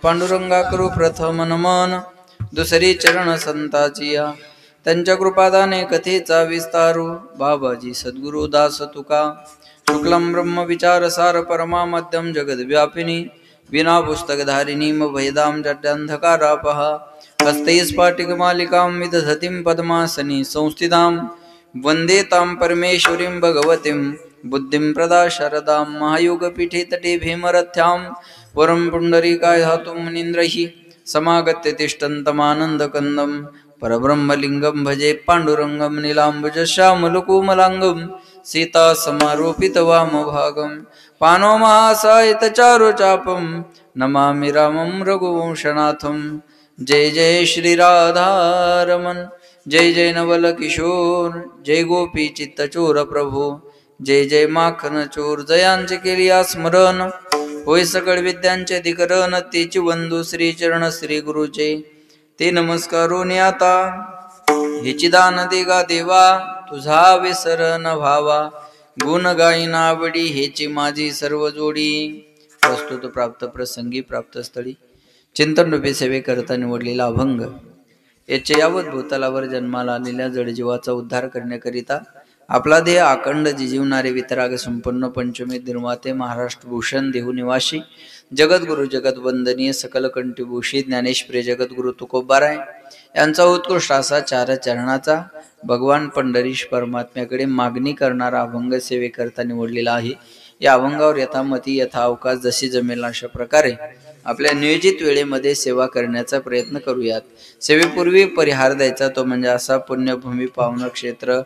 पांडुरंगा करू प्रथम नमन, दुसरी चरण संताची या. त्यांच्या कृपादाने कथेचा विस्तारू, बाबाजी सद्गुरु दास तुका. शुक्लम ब्रह्म विचार सार परमा मध्यम जगद्व्यापिनी, विना पुस्तकधारिणी भेदाम जड्यांधकारापहा. हस्तै स्फाटिकमालिकां विदधतीं पद्मासनी संस्थितां, वन्दे तां परमेश्वरीं भगवतीं बुद्धिं प्रदा शरदां. महायोगपीठे तटे भीमरथ्यां, वरं पुण्डरीकाय धातुं मुनीन्द्रैः समागत्य तिष्ठन्तमानन्दकन्दं. परब्रह्मलिङ्गं भजे पाण्डुरङ्गं नीलाम्बुजश्यामलकोमलाङ्गं, सीतासमारोपितवामभागं. पाणौ महासायितचारुचापं, नमामि रामं रघुवंशनाथं. जय जय श्री राधारमण, जय जय नवल किशोर, जय गोपी चित्तचोर प्रभू. जय जय माखन चोर, जयांचे केलिया स्मरण. होय सकळ विद्यांचे अधिकरण, तेची वंदू श्री चरण श्री गुरुचे. ते नमस्कारोनी आता, हेची दान देगा देवा, तुझा विसर न भावा. गुण गायीना आवडी, हेची माझी सर्व जोडी. प्रस्तुत प्राप्त प्रसंगी प्राप्त स्थळी चिंतन रूपी सेवे करता निवडलेला अभंग. याचे यावत भूतलावर जन्माला आलेल्या जडजीवाचा उद्धार करण्याकरिता आपला देह अखंड जिजीवणारे वितराग संपन्न पंचमी निर्माते महाराष्ट्र भूषण देहू निवासी जगद्गुरु जगद्वंदनीय सकल कंठीभूषी ज्ञानेश्वरी जगद्गुरु तुकोबाराय यांचा उत्कृष्ट असा चार चरणाचा भगवान पंढरीश परमात्म्याकडे मागणी करणारा अभंग सेवेकरता निवडलेला आहे. या अभंगावर यथामती यथा अवकाश जशी जमेल अशा प्रकारे आपल्या नियोजित वेळेमध्ये सेवा करण्याचा प्रयत्न करूयात. सेवेपूर्वी परिहार द्यायचा तो म्हणजे असा, पुण्यभूमी पावन क्षेत्र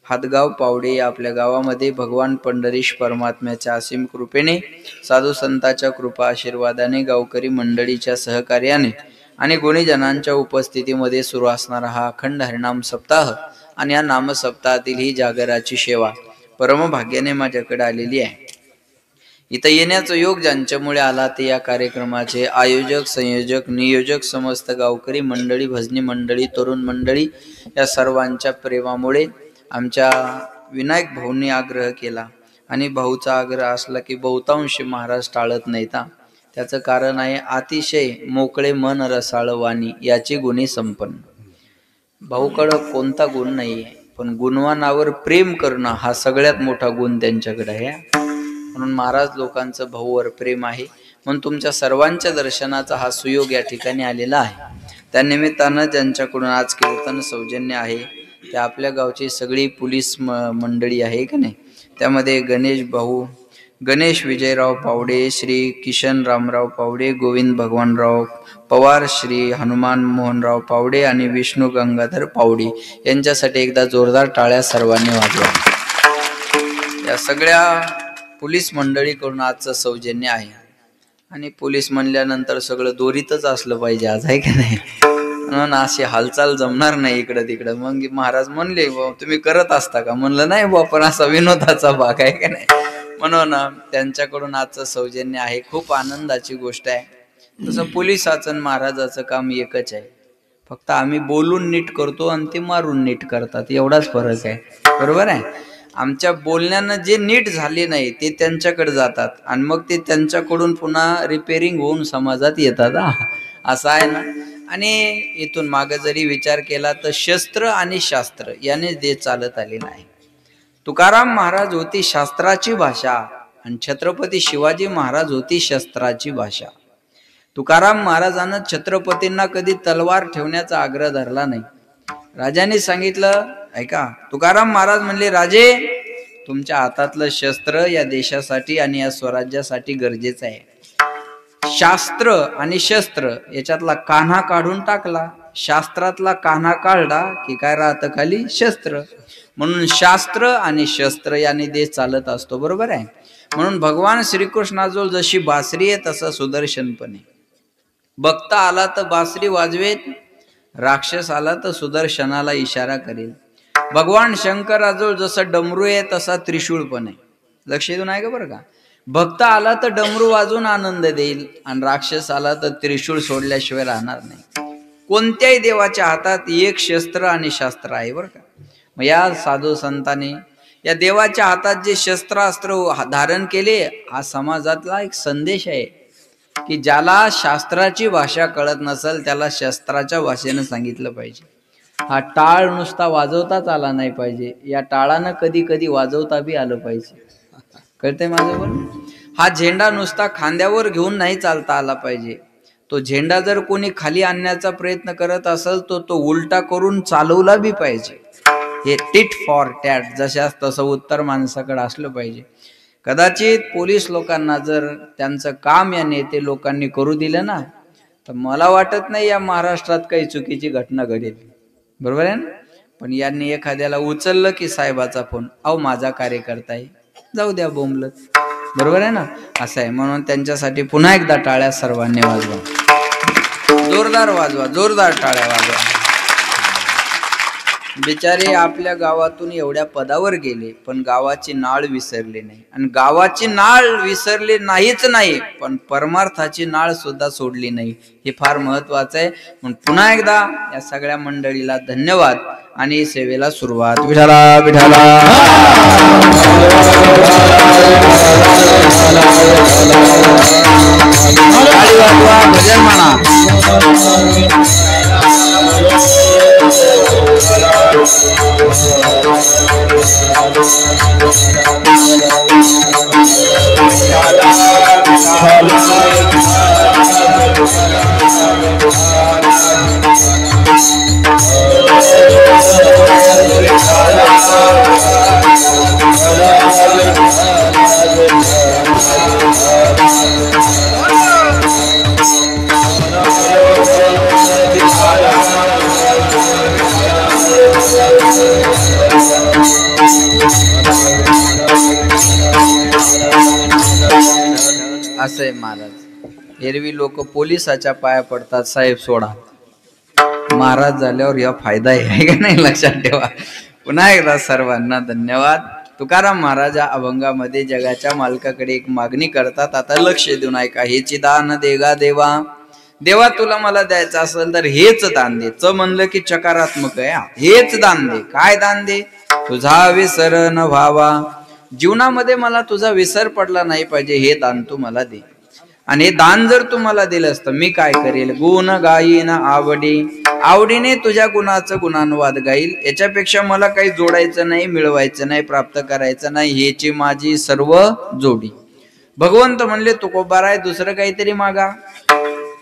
हातगाव पावडे या आपल्या गावामध्ये भगवान पंढरीश परमात्म्याच्या असीम कृपेने, साधू संतांच्या कृपा आशीर्वादाने, गावकरी मंडळीच्या सहकार्याने आणि गुणीजनांच्या उपस्थितीमध्ये सुरू असणारा हा अखंड हरिनाम सप्ताह आणि या नाम सप्ताहातील ही जागराची सेवा परमभाग्याने माझ्याकडे आलेली आहे. इथं येण्याचा योग ज्यांच्यामुळे आला ते या कार्यक्रमाचे आयोजक, संयोजक, नियोजक, समस्त गावकरी मंडळी, भजनी मंडळी, तरुण मंडळी या सर्वांच्या प्रेमामुळे आमच्या विनायक भाऊंनी आग्रह केला. आणि भाऊचा आग्रह असला की बहुतांश महाराज टाळत नाहीत. त्याचं कारण आहे अतिशय मोकळे मन रसाळ वाणी याची गुणी संपन्न. भाऊकडं कोणता गुण नाही आहे, पण गुणवानावर प्रेम करणं हा सगळ्यात मोठा गुण त्यांच्याकडे आहे. म्हणून महाराज लोकांचं भाऊवर प्रेम आहे. म्हणून तुमच्या सर्वांच्या दर्शनाचा हा सुयोग या ठिकाणी आलेला आहे. त्यानिमित्तानं ज्यांच्याकडून आज कीर्तन सौजन्य आहे त्या आपल्या गावची सगळी पोलीस मंडळी आहे का नाही, त्यामध्ये गणेश भाऊ, गणेश विजयराव पावडे, श्री किशन रामराव पावडे, गोविंद भगवानराव पवार, श्री हनुमान मोहनराव पावडे आणि विष्णू गंगाधर पावडे यांच्यासाठी एकदा जोरदार टाळ्या सर्वांनी वाजवा. या सगळ्या पोलीस मंडळीकडून आजचं सौजन्य आहे. आणि पोलीस म्हणल्यानंतर सगळं दोरीतच असलं पाहिजे आज, आहे का नाही. म्हणून अशी हालचाल जमणार नाही इकडं तिकडं. मग महाराज म्हणले तुम्ही करत असता का, म्हणलं नाही बुवा, पण असा विनोदाचा भाग आहे का नाही. म्हणून त्यांच्याकडून आजचं सौजन्य आहे. खूप आनंदाची गोष्ट आहे. तसं पोलिसाचं आणि महाराजाचं काम एकच आहे, फक्त आम्ही बोलून नीट करतो आणि ते मारून नीट करतात, एवढाच फरक आहे. बरोबर आहे. आमच्या बोलण्यानं जे नीट झाले नाही ते त्यांच्याकडे जातात आणि मग ते त्यांच्याकडून पुन्हा रिपेरिंग होऊन समाजात येतात. असं आहे ना. आणि इथून मागे जरी विचार केला तर शस्त्र आणि शास्त्र याने जे चालत आले नाही. तुकाराम महाराज होती शास्त्राची भाषा आणि छत्रपती शिवाजी महाराज होती शस्त्राची भाषा. तुकाराम महाराजांना छत्रपतींना कधी तलवार ठेवण्याचा आग्रह धरला नाही. राजाने सांगितलं, ऐका, तुकाराम महाराज म्हणले, राजे तुमच्या हातातलं शस्त्र या देशासाठी आणि या स्वराज्यासाठी गरजेचं आहे. शास्त्र आणि शस्त्र याच्यातला कान्हा काढून टाकला, शास्त्रातला कान्हा काढला की काय राहतं खाली शस्त्र. म्हणून शास्त्र आणि शस्त्र याने देश चालत असतो. बरोबर आहे. म्हणून भगवान श्रीकृष्णाजवळ जशी बासरी आहे तसं सुदर्शन पण आहे. बघता आला तर बासरी वाजवेत, राक्षस आला तर सुदर्शनाला इशारा करेल. भगवान शंकराजवळ जसं डमरू आहे तसा त्रिशूळ पण आहे. लक्ष देऊन आहे का बरं का. भक्त आला तर डमरू वाजून आनंद देईल आणि राक्षस आला तर त्रिशूळ सोडल्याशिवाय राहणार नाही. कोणत्याही देवाच्या हातात एक शस्त्र आणि शास्त्र आहे बरं का. मग या साधू संतांनी या देवाच्या हातात जे शस्त्रास्त्र धारण केले, हा समाजातला एक संदेश आहे. की ज्याला शास्त्राची भाषा कळत नसेल त्याला शस्त्राच्या भाषेनं सांगितलं पाहिजे. हा टाळ नुसता वाजवताच आला नाही पाहिजे, या टाळानं कधी कधी वाजवता बी आलं पाहिजे. कळतंय माझं बोल? हा झेंडा नुसता खांद्यावर घेऊन नाही चालता आला पाहिजे. तो झेंडा जर कोणी खाली आणण्याचा प्रयत्न करत असेल तर तो उलटा करून चालवला बी पाहिजे. हे टिट फॉर टॅट जशास तसं उत्तर माणसाकडे असलं पाहिजे. कदाचित पोलीस लोकांना जर त्यांचं काम या नेते लोकांनी करू दिलं ना, तर मला वाटत नाही या महाराष्ट्रात काही चुकीची घटना घडेल. बरोबर आहे ना? पण यांनी एखाद्याला उचललं की साहेबाचा फोन, अहो माझा कार्यकर्ता आहे, जाऊ द्या बोंबलत. बरोबर आहे ना? असं आहे. म्हणून त्यांच्यासाठी पुन्हा एकदा टाळ्या सर्वांनी वाजवा, जोरदार वाजवा, जोरदार टाळ्या वाजवा. बिचारे आपल्या गावातून एवढ्या पदावर गेले पण गावाची नाळ विसरली नाही. आणि गावाची नाळ विसरली नाहीच नाही, पण परमार्थाची नाळ सुद्धा सोडली नाही. हे फार महत्वाचं आहे. म्हणून पुन्हा एकदा या सगळ्या मंडळीला धन्यवाद आणि सेवेला सुरुवात. विठाला विठाला भजन म्हणा. असं महाराज एरवी लोक पोलिसाच्या पाया पडतात, साहेब सोडा. महाराज झाल्यावर या फायदा आहे का नाही, लक्षात ठेवा. पुन्हा एकदा सर्वांना धन्यवाद. तुकाराम महाराज अभंगामध्ये जगाच्या मालकाकडे एक मागणी करतात. आता लक्ष देऊन ऐका. हेची दान देगा देवा, देवा तुला मला द्यायचं असेल तर हेच दान दे. च म्हणलं की चकारात्मक आहे. हेच दान दे. काय दान दे? तुझा विसर न व्हावा, जीवनामध्ये मला तुझा विसर पडला नाही पाहिजे, हे दान तू मला दे. आणि हे दान जर तू मला दिलं असतं मी काय करेल? गुण गाईन आवडी, आवडीने तुझ्या गुणाचं गुणानुवाद गाईल. याच्यापेक्षा मला काही जोडायचं नाही, मिळवायचं नाही, प्राप्त करायचं नाही. हेची माझी सर्व जोडी. भगवंत म्हणले तुकोबाराय दुसरं काहीतरी मागा,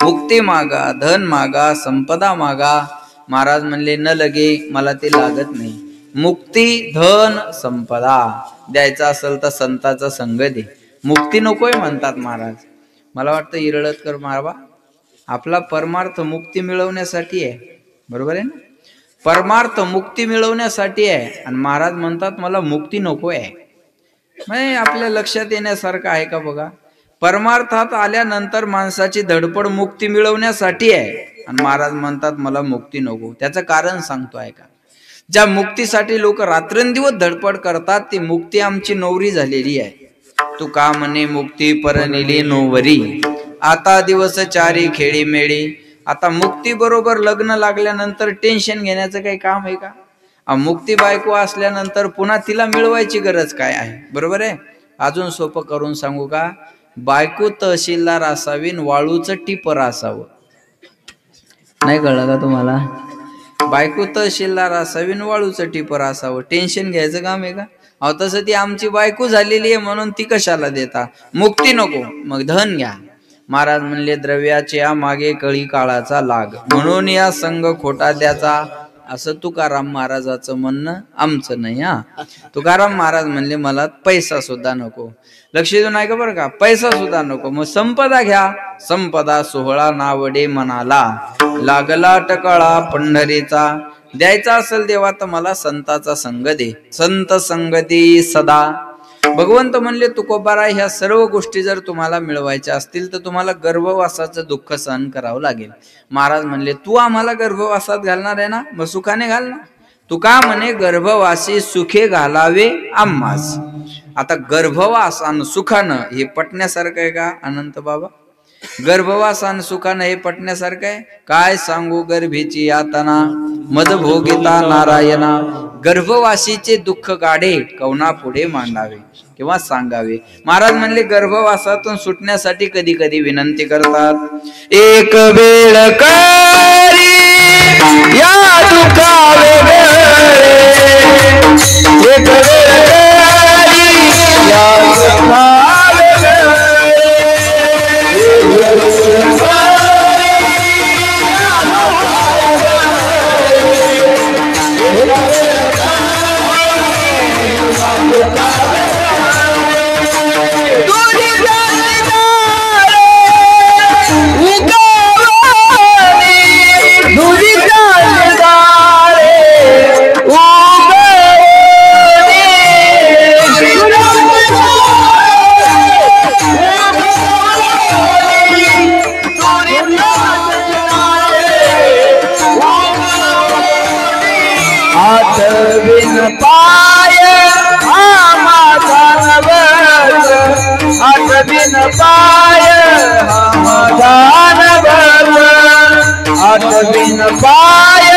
मुक्ती मागा, धन मागा, संपदा मागा. महाराज म्हणले न लगे, मला ते लागत नाही. मुक्ती, धन, संपदा द्यायचा असेल तर संताचा संग दे. मुक्ती नकोय म्हणतात महाराज. मला वाटतं इरळतकर महाराज आपला परमार्थ मुक्ती मिळवण्यासाठी आहे. बरोबर आहे ना? परमार्थ मुक्ती मिळवण्यासाठी आहे. आणि महाराज म्हणतात मला मुक्ती नको आहे. म्हणजे आपल्या लक्षात येण्यासारखं आहे का बघा. परमार्थात आल्यानंतर माणसाची धडपड मुक्ती मिळवण्यासाठी आहे. आणि महाराज म्हणतात मला मुक्ती नको. त्याचं कारण सांगतो आहे का. ज्या मुक्तीसाठी लोक रात्रंदिवस धडपड करतात ती मुक्ती आमची नवरी झालेली आहे. तू का म्हणे मुक्ती परनिली नोवरी, आता दिवस चारी खेळी मेळी. आता मुक्ती बरोबर लग्न लागल्यानंतर टेन्शन घेण्याचं काही काम आहे का? मुक्ती बायको असल्यानंतर पुन्हा तिला मिळवायची गरज काय आहे? बरोबर आहे. अजून सोपं करून सांगू का? बायको तहसीलदार असावी, वाळूचं टिपर असावं. नाही कळलं का तुम्हाला? बायको तहसीलदार असावी, वाळूचं टिपर असावं. टेन्शन घ्यायचं काम आहे का? अहो तसं ती आमची बायको झालेली आहे म्हणून ती कशाला देता? मुक्ती नको मग धन घ्या. महाराज म्हणले द्रव्याच्या मागे कळी काळाचा लाग, म्हणून या संघ खोटा द्याचा. असं तुकाराम महाराजाचं म्हणणं, आमचं नाही. हा तुकाराम महाराज म्हणले मला पैसा सुद्धा नको. लक्ष देऊन ऐका बरं का. पैसा सुद्धा नको, मग संपदा घ्या. संपदा सोहळा नावडे मनाला, लागला टकळा पंढरीचा. द्यायचा असेल देवा तर मला संताचा संग दे. संत संगती सदा. भगवंत म्हणले तुकोबाराय ह्या सर्व गोष्टी जर तुम्हाला मिळवायच्या असतील तर तुम्हाला गर्भवासाचं दुःख सहन करावं लागेल. महाराज म्हणले तू आम्हाला गर्भवासात घालणार आहे ना, मग सुखाने घाल ना. तू का म्हणे गर्भवासी सुखे घालावे आम्हास. आता गर्भवास आणि सुखानं हे पटण्यासारखं आहे का अनंत बाबा? गर्भवासान सुखानं हे पटण्यासारखं आहे. काय सांगू गर्भीची यातना मद भोगिता नारायणा. गर्भवासीचे दुःख गाडे कवना पुढे मांडावे किंवा सांगावे. महाराज म्हणले गर्भवासातून सुटण्यासाठी कधी कधी विनंती करतात. एक वेळ करी या दुखावे एक वेळ करी या दुखावे पाय आठवीन पाय आठवीन पाय आठवीन पाय आठवीन पाय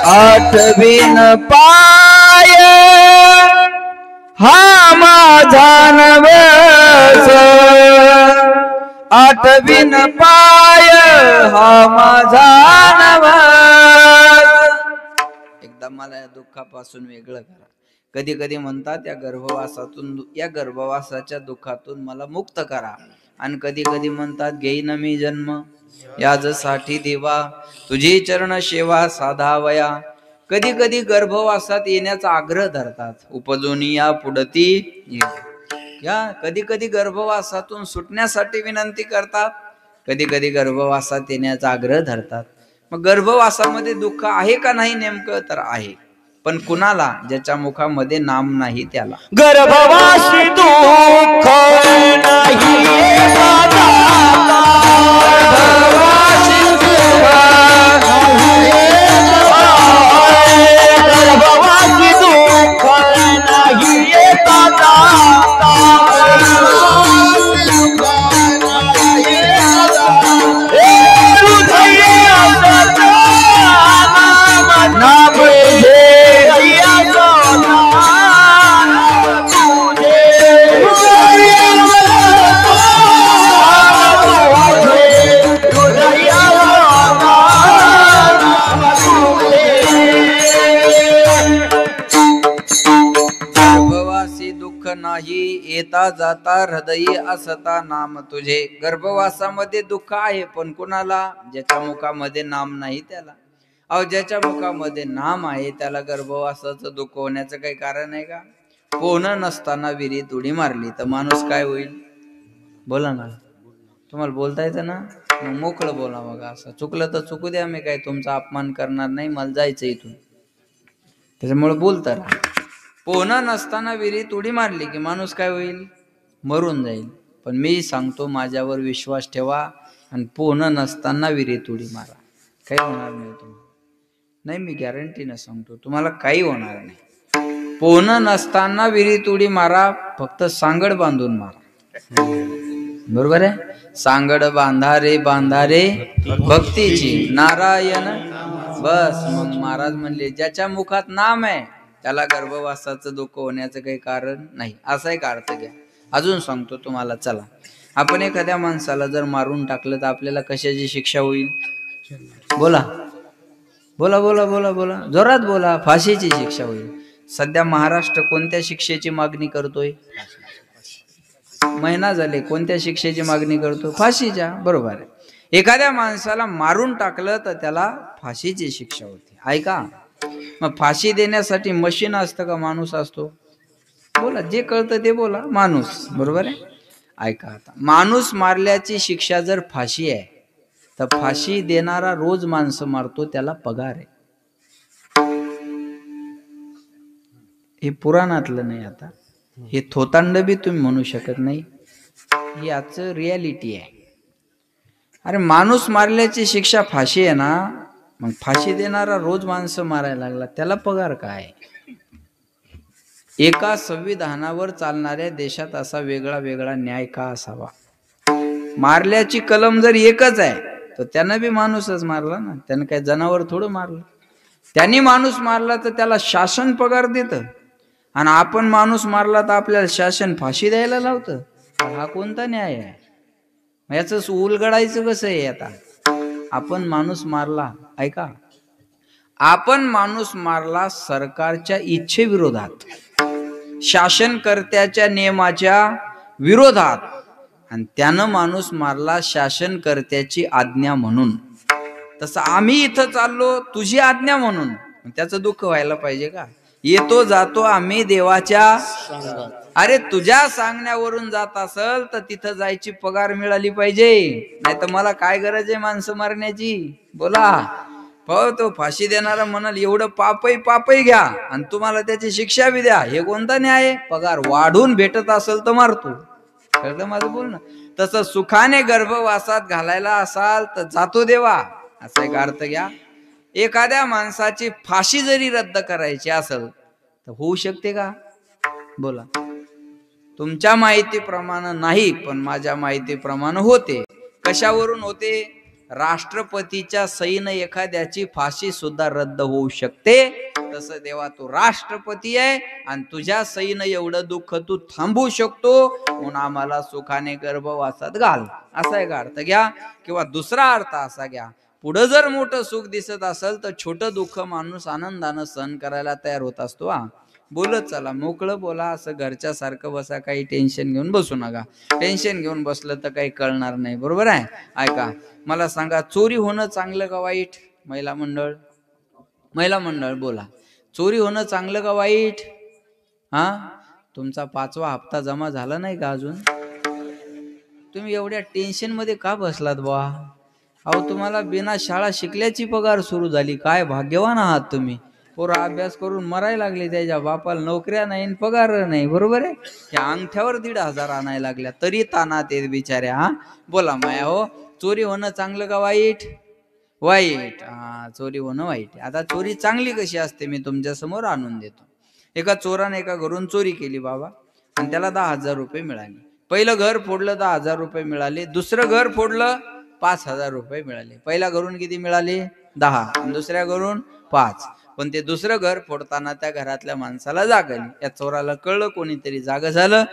आठवीन पाय हा माझा नवस आठवीन पाय हा माझा नवस. एकदा मला या दुःखापासून वेगळं करा. कधी कधी म्हणतात या गर्भवासाच्या दुःखातून मला मुक्त करा. आणि कधी कधी म्हणतात घेईन मी जन्म याजसाठी देवा तुझी चरण सेवा साधावया. कधी कधी गर्भवासात येण्याचा आग्रह धरतात. उपजोनिया पुढती या. कधी कधी गर्भवासातून सुटण्यासाठी विनंती करतात. कधी कधी गर्भवासात येण्याचा आग्रह धरतात. मग गर्भवासामध्ये दुःख आहे का नाही नेमकं तर आहे. पण कुणाला? ज्याच्या मुखामध्ये नाम नाही त्याला. गर्भवासी दुःख नाही येता जाता हृदयी असता नाम तुझे. गर्भवासामध्ये दुःख आहे पण कुणाला? ज्याच्या मुखामध्ये नाम नाही त्याला. अहो ज्याच्या मुखामध्ये नाम आहे त्याला गर्भवासाचं दुःख होण्याचं काही कारण आहे का? पोहणं नसताना विहिरीत उडी मारली तर माणूस काय होईल? बोला ना. तुम्हाला बोलता येतं ना? मग मोकळं बोला. बघा असं चुकलं तर चुकू द्या. मी काय तुमचा अपमान करणार नाही. मला जायचं इथून. त्याच्यामुळे बोलता राहा. पोहणं नसताना विहिरीत उडी मारली की माणूस काय होईल? मरून जाईल. पण मी सांगतो माझ्यावर विश्वास ठेवा आणि पोहणं नसताना विहिरीत उडी मारा. काही होणार नाही तुम्हाला. नाही मी गॅरंटीनं सांगतो तुम्हाला काही होणार नाही. पोहणं नसताना विहिरीत उडी मारा. फक्त सांगड बांधून मारा. बरोबर आहे? सांगड बांधा रे भक्तीची नारायण. बस. मग महाराज म्हणले ज्याच्या मुखात नाम आहे त्याला गर्भवासाचं दुःख होण्याचं काही कारण नाही. असा एक अर्थ घ्या. अजून सांगतो तुम्हाला. चला आपण एखाद्या माणसाला जर मारून टाकलं तर आपल्याला कशाची शिक्षा होईल? बोला बोला बोला बोला बोला जोरात बोला. फाशीची शिक्षा होईल. सध्या महाराष्ट्र कोणत्या शिक्षेची मागणी करतोय? महिना झाले कोणत्या शिक्षेची मागणी करतो? फाशीच्या. बरोबर आहे. एखाद्या माणसाला मारून टाकलं तर त्याला फाशीची शिक्षा होती. ऐका. मग फाशी देण्यासाठी मशीन असतं का माणूस असतो? बोला. जे कळतं ते बोला. माणूस. बरोबर आहे. ऐका आता, माणूस मारल्याची शिक्षा जर फाशी आहे तर फाशी देणारा रोज माणसं मारतो, त्याला पगार आहे. हे पुराणातलं नाही, आता हे थोतांड बी तुम्ही म्हणू शकत नाही, ही आजचं रियालिटी आहे. अरे माणूस मारल्याची शिक्षा फाशी आहे ना, मग फाशी देणारा रोज माणसं मारायला लागला, त्याला पगार काय? एका संविधानावर चालणाऱ्या देशात असा वेगळा वेगळा न्याय का असावा? मारल्याची कलम जर एकच आहे तर त्यानं बी माणूसच मारला ना, त्यानं काय जनावर थोडं मारलं. त्यांनी माणूस मारला तर त्याला शासन पगार देतं, आणि आपण माणूस मारला तर आपल्याला शासन फाशी द्यायला लावतं. हा कोणता न्याय आहे? याच उलगडायचं कसं आहे? आता आपण माणूस मारला, ऐका, आपण माणूस मारला सरकारच्या इच्छेविरोधात, शासनकर्त्याच्या नियमाच्या विरोधात, आणि त्यानं माणूस मारला शासनकर्त्याची आज्ञा म्हणून. तसं आम्ही इथं चाललो तुझी आज्ञा म्हणून, त्याचं दुःख व्हायला पाहिजे का? येतो जातो आम्ही देवाच्या, अरे तुझ्या सांगण्यावरून जात असल तर तिथं जायची पगार मिळाली पाहिजे, नाही तर मला काय गरज आहे माणसं मारण्याची? बोला. हो, तो फाशी देणारा म्हणाल एवढं पापही घ्या आणि तुम्हाला त्याची शिक्षा बी द्या, हे कोणता न्याय आहे? पगार वाढून भेटत असेल तर मारतो. कळलं माझं बोलणं? तसं सुखाने गर्भवासात घालायला असाल तर जातो देवा, असा एक अर्थ घ्या. एखाद्या माणसाची फाशी जरी रद्द करायची असेल तर होऊ शकते का? बोला. तुमच्या माहितीप्रमाणे नाही, पण माझ्या माहितीप्रमाणे होते. कशावरून होते? राष्ट्रपतीच्या सहीनं एखाद्याची फाशी सुद्धा रद्द होऊ शकते. तसं देवा तू राष्ट्रपती आहे आणि तुझ्या सहीनं एवढं दुःख तू थांबवू शकतो, म्हणून आम्हाला सुखाने गर्भवासात घाल, असा एक अर्थ घ्या. किंवा दुसरा अर्थ असा घ्या, पुढं जर मोठं सुख दिसत असेल तर छोटं दुःख माणूस आनंदानं सहन करायला तयार होत असतो. बोलत चला, मोकळं बोला, असं घरच्या सारखं बसा, काही टेन्शन घेऊन बसू नका. टेन्शन घेऊन बसलं तर काही कळणार नाही, बरोबर आहे? ऐका, मला सांगा, चोरी होणं चांगलं का वाईट? महिला मंडळ बोला, चोरी होणं चांगलं का वाईट? तुमचा 5वा हप्ता जमा झाला नाही का अजून? तुम्ही एवढ्या टेन्शन मध्ये का बसलात बा? अहो, तुम्हाला बिना शाळा शिकल्याची पगार सुरू झाली, काय भाग्यवान आहात तुम्ही. पोरं अभ्यास करून मरायला लागले, त्याच्या बापाला नोकऱ्या नाही, पगार नाही, बरोबर आहे? त्या अंगठ्यावर 1,500 आणायला लागल्या तरी तानात येत बिचाऱ्या. बोला माया हो, चोरी होणं चांगलं का वाईट? वाईट. चोरी होणं वाईट. आता चोरी चांगली कशी असते मी तुमच्या समोर आणून देतो. एका चोराने एका घरून चोरी केली बाबा, आणि त्याला 10,000 रुपये मिळाले. पहिलं घर फोडलं, 10,000 रुपये मिळाले. दुसरं घर फोडलं, 5,000 रुपये मिळाले. पहिल्या घरून किती मिळाले? 10, दुसऱ्या घरून 5. पण ते दुसरं घर फोडताना त्या घरातल्या माणसाला जाग आली. या चोराला कळलं, कोणीतरी जाग झालं.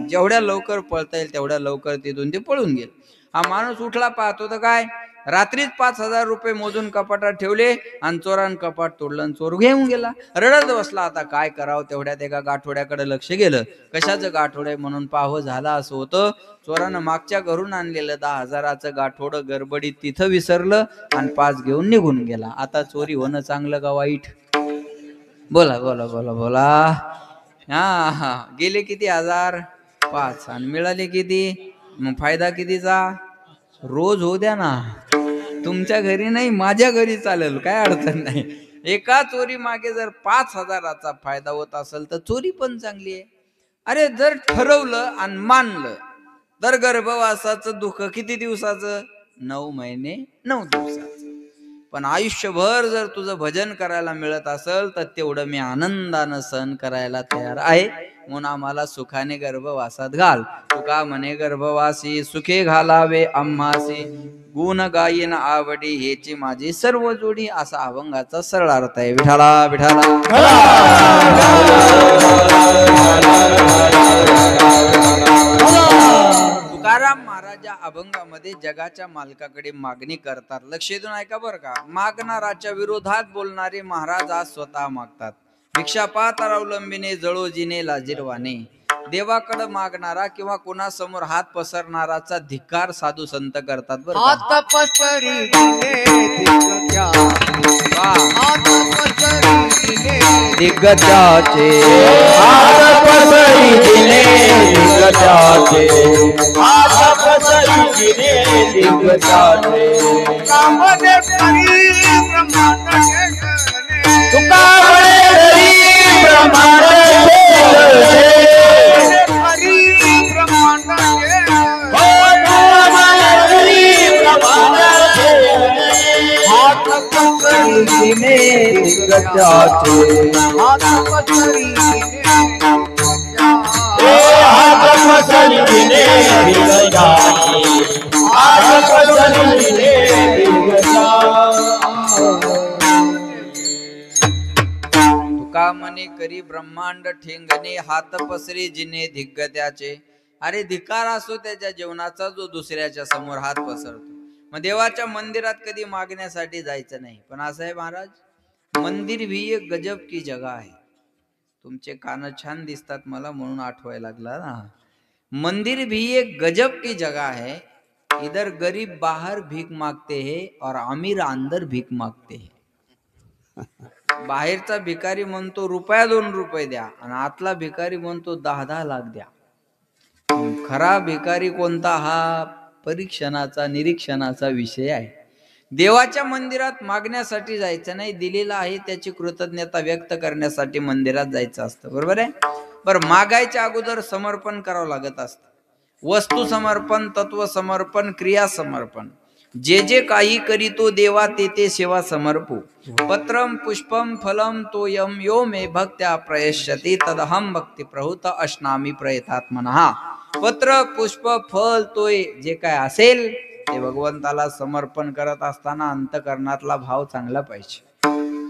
जेवढ्या लवकर पळता येईल तेवढ्या लवकर तिथून ते पळून गेले. हा माणूस उठला, पाहतो तर काय, रात्रीच 5,000 रुपये मोजून कपाटात ठेवले आणि चोरानं कपाट तोडलं आणि चोर घेऊन गेला. रडत बसला, आता काय करावं? तेवढ्यात एका गाठोड्याकडे लक्ष गेलं. कशाचं गाठोडे म्हणून पाहावं झालं असं होतं, चोरानं मागच्या घरून आणलेलं 10,000चं गाठोडं गडबडीत तिथं विसरलं आणि 5 घेऊन निघून गेला. आता चोरी होणं चांगलं का वाईट? बोला बोला बोला बोला. गेले किती? 1,000? 5. आणि मिळाले किती? मग फायदा कितीचा? रोज होऊ द्या ना, तुमच्या घरी नाही, माझ्या घरी चालेल, काय अडचण नाही. एका चोरी मागे जर 5,000चा फायदा होत असेल तर चोरी पण चांगली आहे. अरे जर ठरवलं आणि मानलं तर गर्भवासाचं दुःख किती दिवसाचं? 9 महिने 9 दिवसाचं. पण आयुष्यभर जर तुझं भजन करायला मिळत असेल तर तेवढं मी आनंदानं सहन करायला तयार आहे, म्हणून आम्हाला सुखाने गर्भवासात घाल. तुका म्हणे गर्भवासी सुखे घालावे आम्हासी, गुण गायीन आवडी हेची माझी सर्व जोडी, असा अभंगाचा सरळ अर्थ आहे. विठाला विठाला. तुकाराम महाराज या अभंगामध्ये जगाच्या मालकाकडे मागणी करतात. लक्ष देऊन ऐका बरं का. मागणाराच्या विरोधात बोलणारे महाराज आज स्वतः मागतात. भिक्षा पात्र अवलंबिने जळोजिने लाजिरवाने. देवाकडे मागणारा किंवा कोणासमोर हात पसरणाराचा धिक्कार साधू संत करतात बरं का. हात पसरी दिले दिग्गजा, हात पसरी दिले दिग्गजाचे हात पसरी दिले दिग्गजाचे, हात पसरी दिले दिग्गजाचे. कामदेव हरी ब्रह्मांड खेळले, तुका म्हणे हरी ब्रह्मांड खेळले, हरी ब्रह्मांड खेळले, हरी ब्रह्मांड खेळले. हात पसरी दिले दिग्गजाचे, हात पसरी हात पसरी दिले दिग्गजाचे, हात पसरी दिले तुका म्हणे करी ब्रह्मांड ठेंगणे हात पसरी जिने दिग्गजाचे. अरे धिकार असो त्याच्या जीवनाचा जो दुसऱ्याच्या समोर हात पसरतो. मग देवाच्या मंदिरात कधी मागण्यासाठी जायचं नाही. पण असं आहे महाराज, मंदिर भी एक गजब की जगह आहे. तुमचे कान छान दिसतात मला म्हणून आठवायला लागला ना. मंदिर भी एक गजब की जगह है. इधर गरीब बाहर भीख मागते हैं और अमीर अंदर भीख मागते हैं. बाहेरचा भिकारी म्हणतो रुपया 2 रुपये द्या आणि आतला भिकारी म्हणतो 10-10 लाख द्या. खरा भिकारी कोणता हा परीक्षणाचा निरीक्षणाचा विषय आहे. देवाच्या मंदिरात मागण्यासाठी जायचं नाही. दिलेला आहे त्याची कृतज्ञता व्यक्त करण्यासाठी मंदिरात जायचं असतं. बरोबर आहे. बरं, मागायच्या अगोदर समर्पण करावं लागत असतं. वस्तू समर्पण, तत्व समर्पण, क्रिया समर्पण. जे जे काही करीतो देवा ते ते सेवा समर्पू. पत्रम पुष्पम फलम तोयम यो मे भक्त्या प्रयश्यते तदहम भक्ती प्रहुत अश्नामी प्रयतात्मनः. पत्र पुष्प फल तोय जे काय असेल ते भगवंताला समर्पण करत असताना अंतकरणातला भाव चांगला पाहिजे.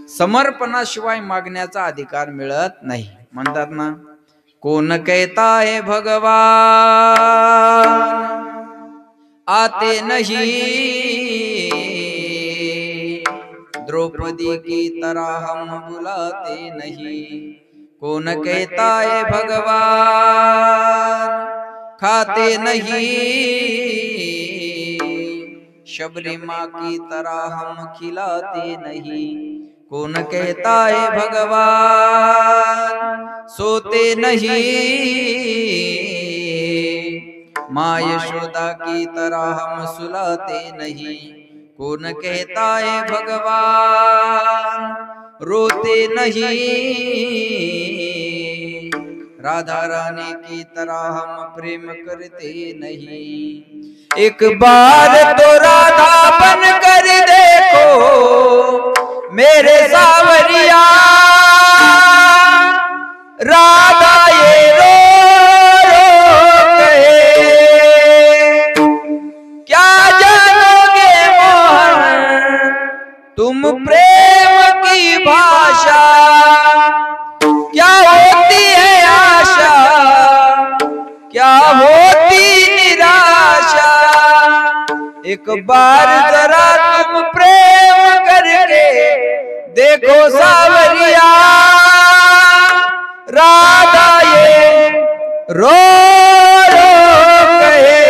समर्पणाशिवाय मागण्याचा अधिकार मिळत नाही. म्हणतात ना, कोण कहता है भगवान आते नहीं, द्रौपदी की तरह हम बुलाते नहीं. कौन कहता है भगवान खाते नहीं, शबरी माँ की तरह हम खिलाते नहीं. कौन कहता है भगवान सोते नहीं, माँ यशोदा की तरह हम सुलाते नहीं. कौन कहता है भगवान रोते नहीं, राधा रानी की तरह हम प्रेम करते नहीं. एक बार तो राधा बन कर देखो मेरे सावरिया, राधा ये रो रो कहे क्या जानोगे मोहन तुम प्रेम की भाषा, क्या होती है आशा क्या होती निराशा. एक बार जरा तुम प्रेम करके देखो सावरिया, राधा ये रो रो कहे.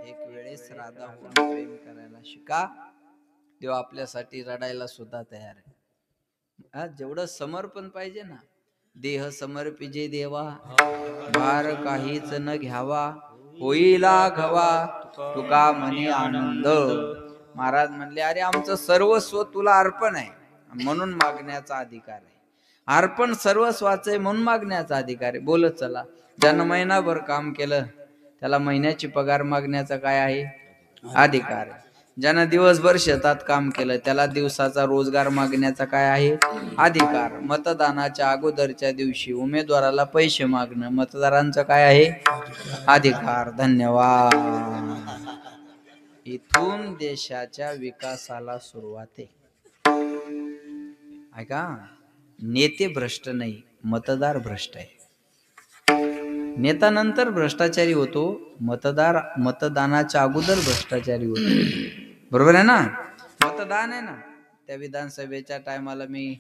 एक वेळेस राधा होऊन प्रेम करायला शिका. देव आपल्यासाठी रडायला सुद्धा तयार आहे. जेवढं समर्पण पाहिजे ना. देह समर्पिजे देवा भार काहीच न घ्यावा, होईला घवा तुका म्हणे आनंद. महाराज म्हणले, अरे आमचं सर्वस्व तुला अर्पण आहे म्हणून मागण्याचा अधिकार आहे. अर्पण सर्वस्वाचं आहे म्हणून मागण्याचा अधिकार आहे. बोलत चला. ज्यानं महिनाभर काम केलं त्याला महिन्याची पगार मागण्याचा काय आहे अधिकार आहे. ज्यानं दिवसभर शेतात काम केलं त्याला दिवसाचा रोजगार मागण्याचा काय आहे अधिकार. मतदानाच्या अगोदरच्या दिवशी उमेदवाराला पैसे मागणं मतदारांचं काय आहे अधिकार. धन्यवाद. इथून देशाच्या विकासाला सुरुवात आहे. ऐका, नेते भ्रष्ट नाही, मतदार भ्रष्ट आहे. नेता नंतर भ्रष्टाचारी होतो, मतदानाच्या अगोदर भ्रष्टाचारी होतो. बरोबर आहे ना. मतदान आहे ना, त्या विधानसभेच्या टायमाला मी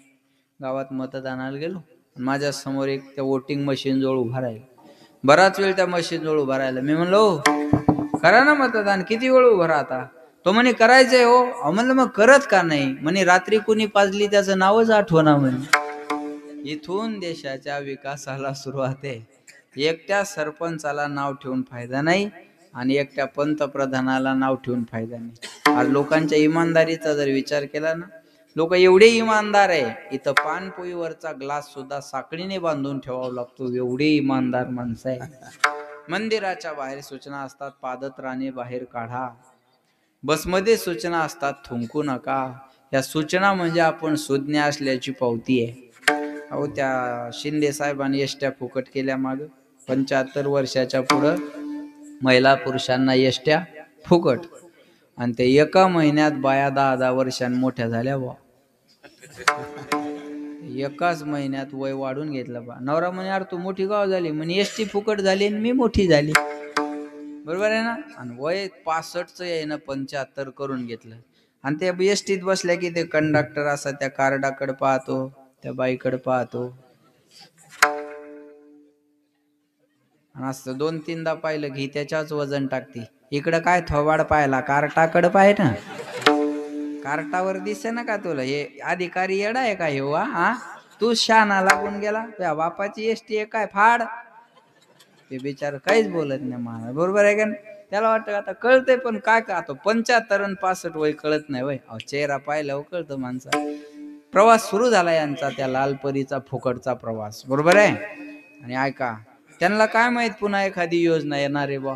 गावात मतदानाला गेलो. माझ्या समोर एक त्या वोटिंग मशीन जवळ उभा राहिला. बराच वेळ त्या मशीन जवळ उभा राहिला. मी म्हणलो करा ना मतदान, किती वेळ उभा राहता? तो म्हणे करायचंय हो. म्हणलं मग करत का नाही? म्हणे रात्री कुणी पाजली त्याचं नावच आठवना म्हणे. इथून देशाच्या विकासाला सुरुवात आहे. एकट्या सरपंचाला नाव ठेवून फायदा नाही आणि एकट्या पंतप्रधानाला नाव ठेवून फायदा नाही. आज लोकांच्या इमानदारीचा जर विचार केला ना, लोक एवढे इमानदार आहे, इथं पानपोईवरचा ग्लास सुद्धा साखळीने बांधून ठेवावा लागतो, एवढे इमानदार माणसं आहे. मंदिराच्या बाहेर सूचना असतात, पादत्राणे बाहेर काढा. बसमध्ये सूचना असतात, थुंकू नका. या सूचना म्हणजे आपण सुज्ञ असल्याची पावती आहे. अहो त्या शिंदे साहेबांनी एसट्या फुकट केल्या माग. 75 वर्षाच्या पुढं महिला पुरुषांना एसट्या फुकट. आणि ते एका महिन्यात बाया 10-10 वर्षांनी मोठ्या झाल्या बा. एकाच महिन्यात वय वाढून घेतलं बा. नवरा म्हणे यार तू मोठी गाव झाली म्हणे, एसटी फुकट झाली आणि मी मोठी झाली. बरोबर आहे ना? आणि वय 65च यायनं 75 करून घेतलं. आणि ते एसटीत बसल्या की ते कंडक्टर असा त्या कार्डाकडे पाहतो, त्या बाईकडे पाहतो, आणि असं 2-3दा पाहिलं घी त्याच्याच वजन टाकते. इकडं काय थोबाड पाहिला, कार्टाकडे पाय ना. कार्टावर दिसे ना का तुला हे अधिकारी येडा आहे का हे? हा तू शाना लागून गेला, त्या बापाची एसटी आहे काय फाड. ते बिचार काहीच बोलत नाही मला. बरोबर आहे का? त्याला वाटतं आता कळतंय, पण काय का आता 75 आणि 65 वय कळत नाही वय. चेहरा पाहिल्यावर कळतं माणसा. प्रवास सुरू झाला यांचा, त्या लालपरीचा फुकटचा प्रवास. बरोबर आहे? आणि ऐका, त्यांना काय माहित पुन्हा एखादी योजना येणार आहे बा.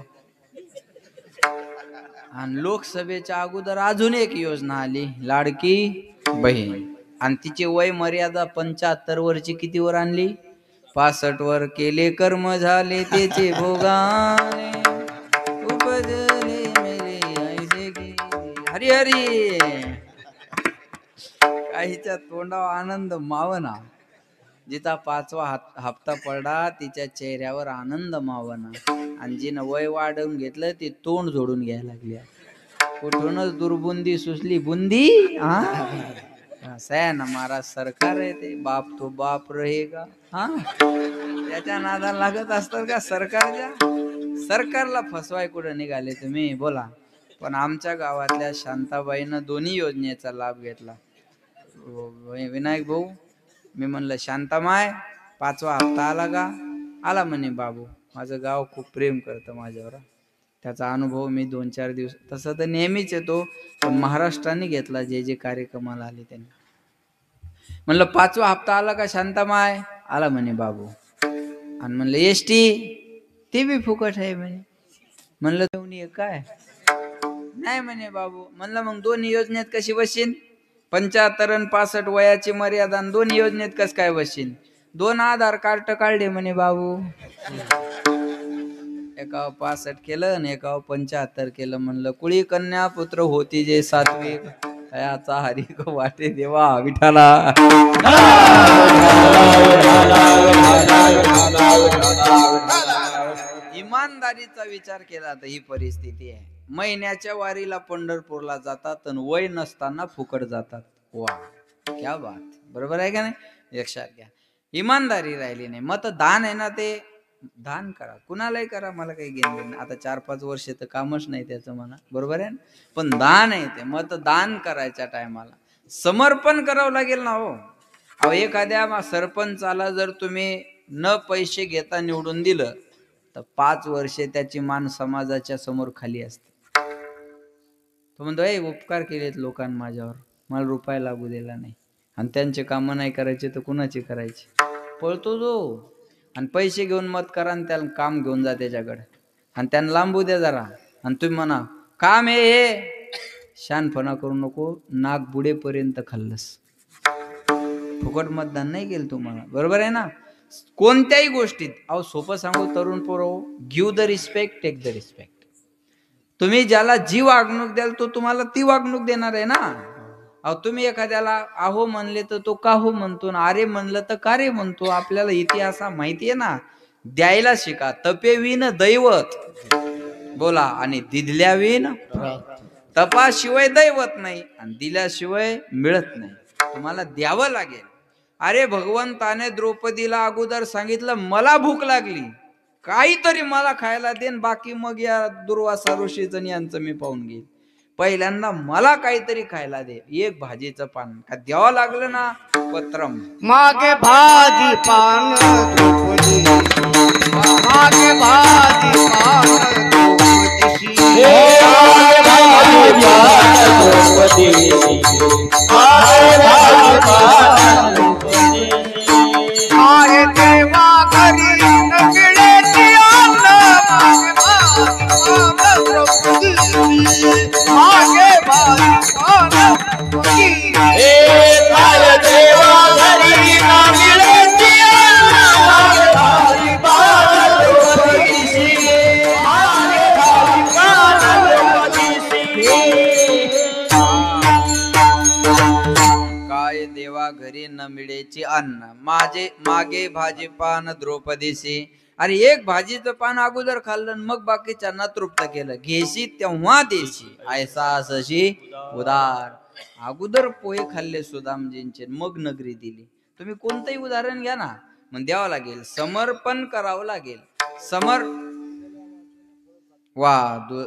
आणि लोकसभेच्या अगोदर अजून एक योजना आली, लाडकी बहीण. आणि तिची वय मर्यादा 75 वरची किती वर आणली? 65 वर. केले कर्म झाले त्याचे भोगाले, उपजले मेले ऐसे गेले. हरी हरी. काहीच्या तोंडावर आनंद मावना. जिचा 5वा हप्ता पडला तिच्या चेहऱ्यावर आनंद मावना. आणि जिनं वय वाढवून घेतलं ती तोंड जोडून घ्यायला लागली. कुठूनच दुर्बुंदी सुचली बुंदी. असं आहे ना, महाराज सरकार आहे ते, बाप तो बाप रहेगा. हा त्याच्या नादाला लागत असतात का सरकारच्या? सरकारला फसवाय कुठं निघाले तुम्ही बोला. पण आमच्या गावातल्या शांताबाईनं दोन्ही योजनेचा लाभ घेतला. विनायक भाऊ, मी म्हणलं शांतामाय 5वा हप्ता आला का? आला म्हणे बाबू. माझं गाव खूप प्रेम करतं माझ्यावर. त्याचा अनुभव मी 2-4 दिवस, तसं तर नेहमीच येतो, पण महाराष्ट्राने घेतला जे जे कार्यक्रमाला आले त्यांनी. म्हणलं 5वा हप्ता आला का शांतामाय? आला म्हणे बाबू. आणि म्हणलं एसटी ते बी फुकट आहे म्हणे. म्हणलं दोन्ही काय? नाही म्हणे बाबू. म्हणलं मग दोन्ही योजनेत कशी बसशील? 75 आणि 65 वयाची मर्यादा, दोन्ही योजनेत कस काय बसशील? 2 आधार कार्ड काढले म्हणे बाबू. एकावर 65 केलं आणि एकावर 75 केलं. म्हणलं कुळी कन्या पुत्र होती जे सात्विक, तयाचा हरी वाटे देवा विठाला. इमानदारीचा विचार केला तर ही परिस्थिती आहे. महिन्याच्या वारीला पंढरपूरला जातात आणि वय नसताना फुकट जातात. वा क्या बात. बरोबर आहे का नाही? लक्षात घ्या, इमानदारी राहिली नाही. मतदान आहे ना, ते दान करा, कुणालाही करा, मला काही घेणं नाही. आता 4-5 वर्ष तर कामच नाही त्याचं म्हणा. बरोबर आहे ना? पण दान आहे ते. मतदान करायच्या टायमाला समर्पण करावं लागेल ना हो. अहो एखाद्या सरपंचाला जर तुम्ही न पैसे घेता निवडून दिलं तर 5 वर्षे त्याची मान समाजाच्या समोर खाली असते. तो म्हणतो ए उपकार केलेत लोकांनी माझ्यावर, मला रुपया लागू दिला नाही. आणि त्यांचे कामं नाही करायचे तर कुणाचे करायचे? पळतो जो. आणि पैसे घेऊन मत करा आणि त्याला काम घेऊन जा त्याच्याकडे आणि त्यांना लांबू द्या जरा. आणि तुम्ही म्हणा काम हे शानपणा करू नको, नाक बुडेपर्यंत खाल्लस. फुकट मतदान नाही केलं तुम्हाला. बरोबर आहे ना? कोणत्याही गोष्टीत अहो सोपं सांगू तरुण पोरो, give the respect, take the respect. तुम्ही ज्याला जी वागणूक द्याल तो तुम्हाला ती वागणूक देणार आहे ना. अहो तुम्ही एखाद्याला आहो म्हणले तर तो का हो म्हणतो, अरे म्हणलं तर का रे म्हणतो. आपल्याला इतिहास माहितीये ना. द्यायला शिका. तपे विन दैवत बोला आणि दिल्या विन तपाशिवाय दैवत नाही आणि दिल्याशिवाय मिळत नाही. तुम्हाला द्यावं लागेल. अरे भगवंताने द्रौपदीला अगोदर सांगितलं मला भूक लागली, काहीतरी मला खायला देन, बाकी मग या दुर्वासा ऋषीचं यांचं मी पाहून घेईन. पहिल्यांदा मला काहीतरी खायला दे. एक भाजीचं पान का द्यावं लागलं ना. पत्रम मागे भाजी पान द्रौपदी, मागे भाजी पान द्रौपदीशी, मागे भाजी पान द्रौपदीशी. मागे देवा घरी न मिळेची अन्न, मागे भाजी पान द्रौपदीशी, मागे भाजी पान द्रौपदीशी. मागे देवा घरी न मिळेची अन्न, मागे भाजी पान द्रौपदीशी, मागे भाजी पान द्रौपदीशी. काय देवा घरी न मिळेची अन्न, माझे मागे भाजी पान द्रौपदीशी. अरे एक भाजीचं पान अगोदर खाल्लं मग बाकीच्यांना तृप्त केलं. घेशी तेव्हा देशी ऐसा असशी उदार. अगोदर पोहे खाल्ले सुदामजींचे मग नगरी दिली. तुम्ही कोणतंही उदाहरण घ्या ना, मग द्यावं लागेल, समर्पण करावं लागेल.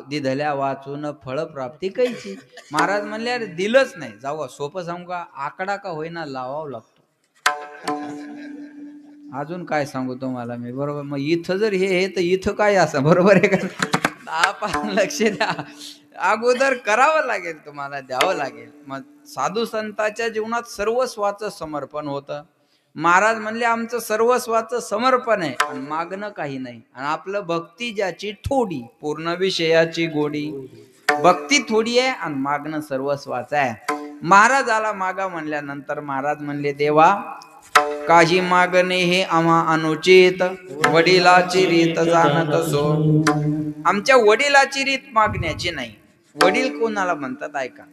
दिधल्या वाचून फळ प्राप्ती कैची. महाराज म्हणले अरे दिलंच नाही. जाऊ सोपं सांगू का, आकडा का होईना लावावं लागतो. अजून काय सांगू तुम्हाला मी, बरोबर. मग इथं जर हे तर इथं काय असं, बरोबर आहे का. आपण लक्ष द्या, अगोदर करावं लागेल, तुम्हाला द्यावं लागेल. मग साधू संतांच्या जीवनात सर्वस्वाचं समर्पण होतं. महाराज म्हणले आमचं सर्वस्वाचं समर्पण आहे आणि मागणं काही नाही. आणि आपलं भक्ती ज्याची थोडी, पूर्ण विषयाची गोडी. भक्ती थोडी आहे आणि मागणं सर्वस्वाचं आहे. महाराजाला मागा म्हणल्यानंतर महाराज म्हणले देवा काही मागणे हे आम्हा अनुचित, वडिलाची रीत जाणत असो. आमच्या वडिलाची रीत मागण्याची नाही. वडील कोणाला म्हणतात ऐका.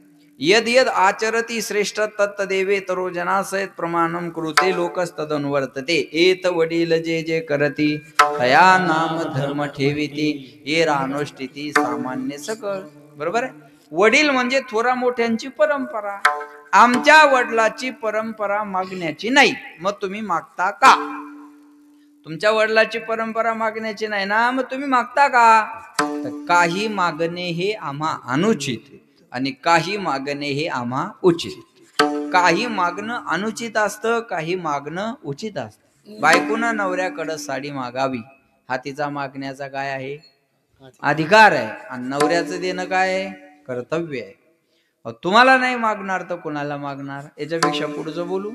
यद यद आचरती श्रेष्ठ तत्तदेवे तरो जनासयत प्रमाणम कृते लोकस्तदनुवर्तते. एत वडील जे जे करती तया नाम धर्म ठेविती. ये रानोष्टिती सामान्य सकळ. बरोबर आहे. वडील म्हणजे थोरा मोठ्यांची परंपरा. आमच्या वडिलाची परंपरा मागण्याची नाही. मग तुम्ही मागता का. तुमच्या वडिलाची परंपरा मागण्याची नाही ना, मग तुम्ही मागता का. तर काही मागणे हे आम्हा अनुचित आणि काही मागणे हे आम्हा उचित. काही मागणं अनुचित असतं, काही मागणं उचित असतं. बायकोनं नवऱ्याकडं साडी मागावी हा तिचा मागण्याचा काय आहे, अधिकार आहे. आणि नवऱ्याचं देणं काय आहे, कर्तव्य आहे. तुम्हाला नाही मागणार तर कोणाला मागणार. याच्यापेक्षा पुढचं बोलू.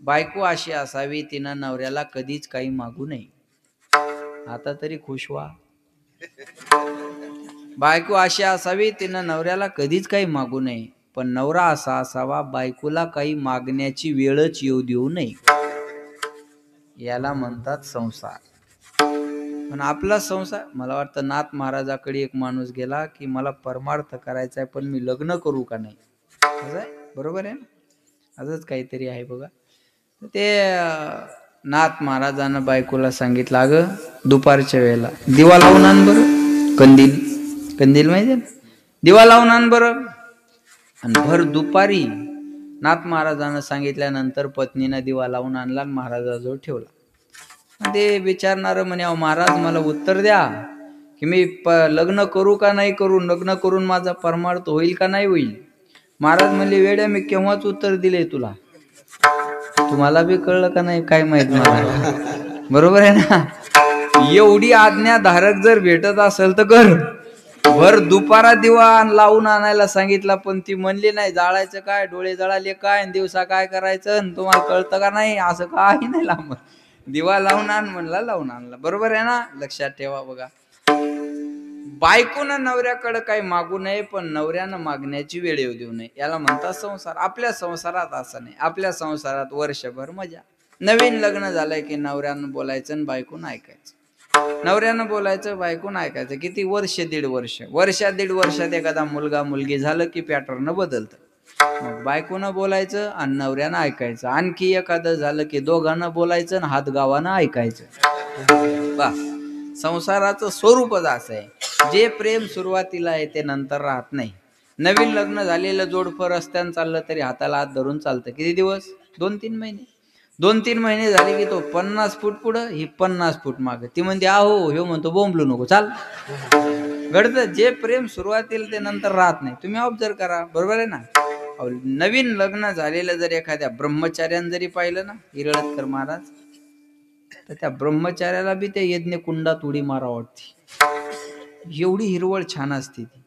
बायको अशी असावी तिनं नवऱ्याला कधीच काही मागू नये. आता तरी खुश व्हा. बायको अशी असावी तिनं नवऱ्याला कधीच काही मागू नये. पण नवरा असा असावा बायकोला काही मागण्याची वेळच येऊ देऊ नये. याला म्हणतात संसार. पण आपला संसार, मला वाटतं नाथ महाराजाकडे एक माणूस गेला की मला परमार्थ करायचा आहे पण मी लग्न करू का नाही. असं आहे, बरोबर आहे ना. असंच काहीतरी आहे बघा. ते नाथ महाराजांना बायकोला सांगितलं अगं दुपारच्या वेळेला दिवा लावून आण बरं. कंदील, कंदील माहिती आहे, दिवा लावून आण बरं. आणि भर दुपारी नाथ महाराजांना सांगितल्यानंतर पत्नीनं दिवा लावून आणला आणि महाराजाजवळ ठेवला. ते विचारणार म्हणे अहो महाराज मला उत्तर द्या की मी लग्न करू का नाही करू, लग्न करून माझा परमार्थ होईल का नाही होईल. महाराज म्हणले वेड्या मी केव्हाच उत्तर दिले तुला, तुम्हाला बी कळलं का नाही काय माहित मला. बरोबर आहे ना. एवढी आज्ञाधारक जर भेटत असेल तर कर. भर दुपारा दिवा लावून आणायला सांगितला पण ती म्हणली नाही. जाळायचं काय, डोळे जळाले काय, दिवसा काय करायचं, तुम्हाला कळतं का नाही, असं काही नाही. लांब दिवा लावून आण म्हणला, लावून आणला. बरोबर आहे ना. लक्षात ठेवा बघा. बायकोनं नवऱ्याकडे काही मागू नये पण नवऱ्यानं मागण्याची वेळ येऊ देऊ नये. याला म्हणतात संसार. आपल्या संसारात असं नाही. आपल्या संसारात वर्षभर मजा. नवीन लग्न झालंय की नवऱ्यानं बोलायचं आणि बायकोनं ऐकायचं. नवऱ्यानं बोलायचं, बायकोनं ऐकायचं. किती वर्ष, दीड वर्ष. दीड वर्षात एखादा मुलगा मुलगी झालं की पॅटर्न बदलतं. मग बायकोनं बोलायचं आणि नवऱ्यानं ऐकायचं. आणखी एखादं झालं की दोघांना बोलायचं आणि हात गावानं ऐकायचं. बा संसाराचं स्वरूपच असं आहे. जे प्रेम सुरुवातीला आहे ते नंतर राहत नाही. नवीन लग्न झालेलं जोडपं रस्त्यानं चाललं तरी हाताला हात धरून चालतं. किती दिवस, 2-3 महिने. 2-3 महिने झाले की तो 50 फूट पुढं, ही 50 फूट माग. ती म्हणते आहो, ह्यो म्हणतो बोंबलू नको, चाल. घडतं जे प्रेम सुरुवातीला ते नंतर राहत नाही. तुम्ही ऑब्झर्व करा, बरोबर आहे ना. नवीन लग्न झालेलं जर एखाद्या ब्रह्मचार्यानं जरी पाहिलं ना हिरळतकर महाराज, तर त्या ब्रह्मचार्याला बी त्या यज्ञ कुंडात उडी मारा वाटते. एवढी हिरवळ छान असते ती.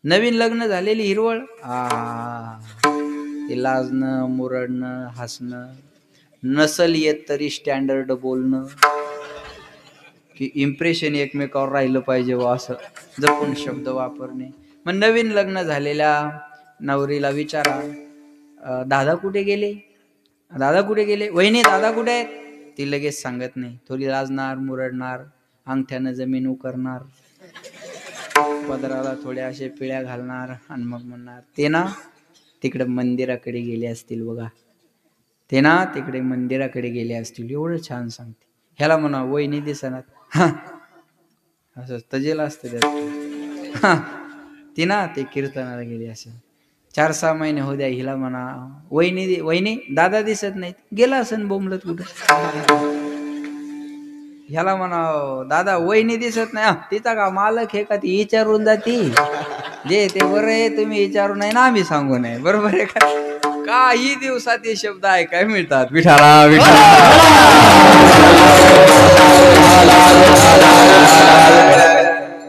नवीन लग्न झालेली हिरवळ, ते लाजणं, मुरडणं, हसणं, नसल येत तरी स्टँडर्ड बोलणं, की इम्प्रेशन एकमेकावर राहिलं पाहिजे व असं जपून शब्द वापरणे. मग नवीन लग्न झालेल्या नवरीला विचारा, दादा कुठे गेले, दादा कुठे गेले, वहिनी दादा कुठे आहेत. ती लगेच सांगत नाही. थोडी लाजणार, मुरडणार, अंगठ्यानं जमीन उकरणार, पदराला थोड्या असे पिळ्या घालणार आणि मग म्हणणार ते ना तिकडे मंदिराकडे गेले असतील बघा, ते ना तिकडे मंदिराकडे गेले असतील. एवढं छान सांगते. ह्याला म्हणा वहिनी दिसणार, असं तजेल असतं त्यात. ती ना ते कीर्तनाला गेली असेल. 4-6 महिने हो द्या, हिला म्हणा वहिनी वहिनी दादा दिसत नाहीत, गेला असेल बोंबलत कुठं. ह्याला म्हणा दादा वहिनी दिसत नाही, तिचा का मालक हे का ती विचारून जाती, जे ते बरं आहे तुम्ही विचारू नाही ना आम्ही सांगू नये, बरोबर आहे का. काही दिवसात हे शब्द ऐकाय मिळतात. विठाला विठाला.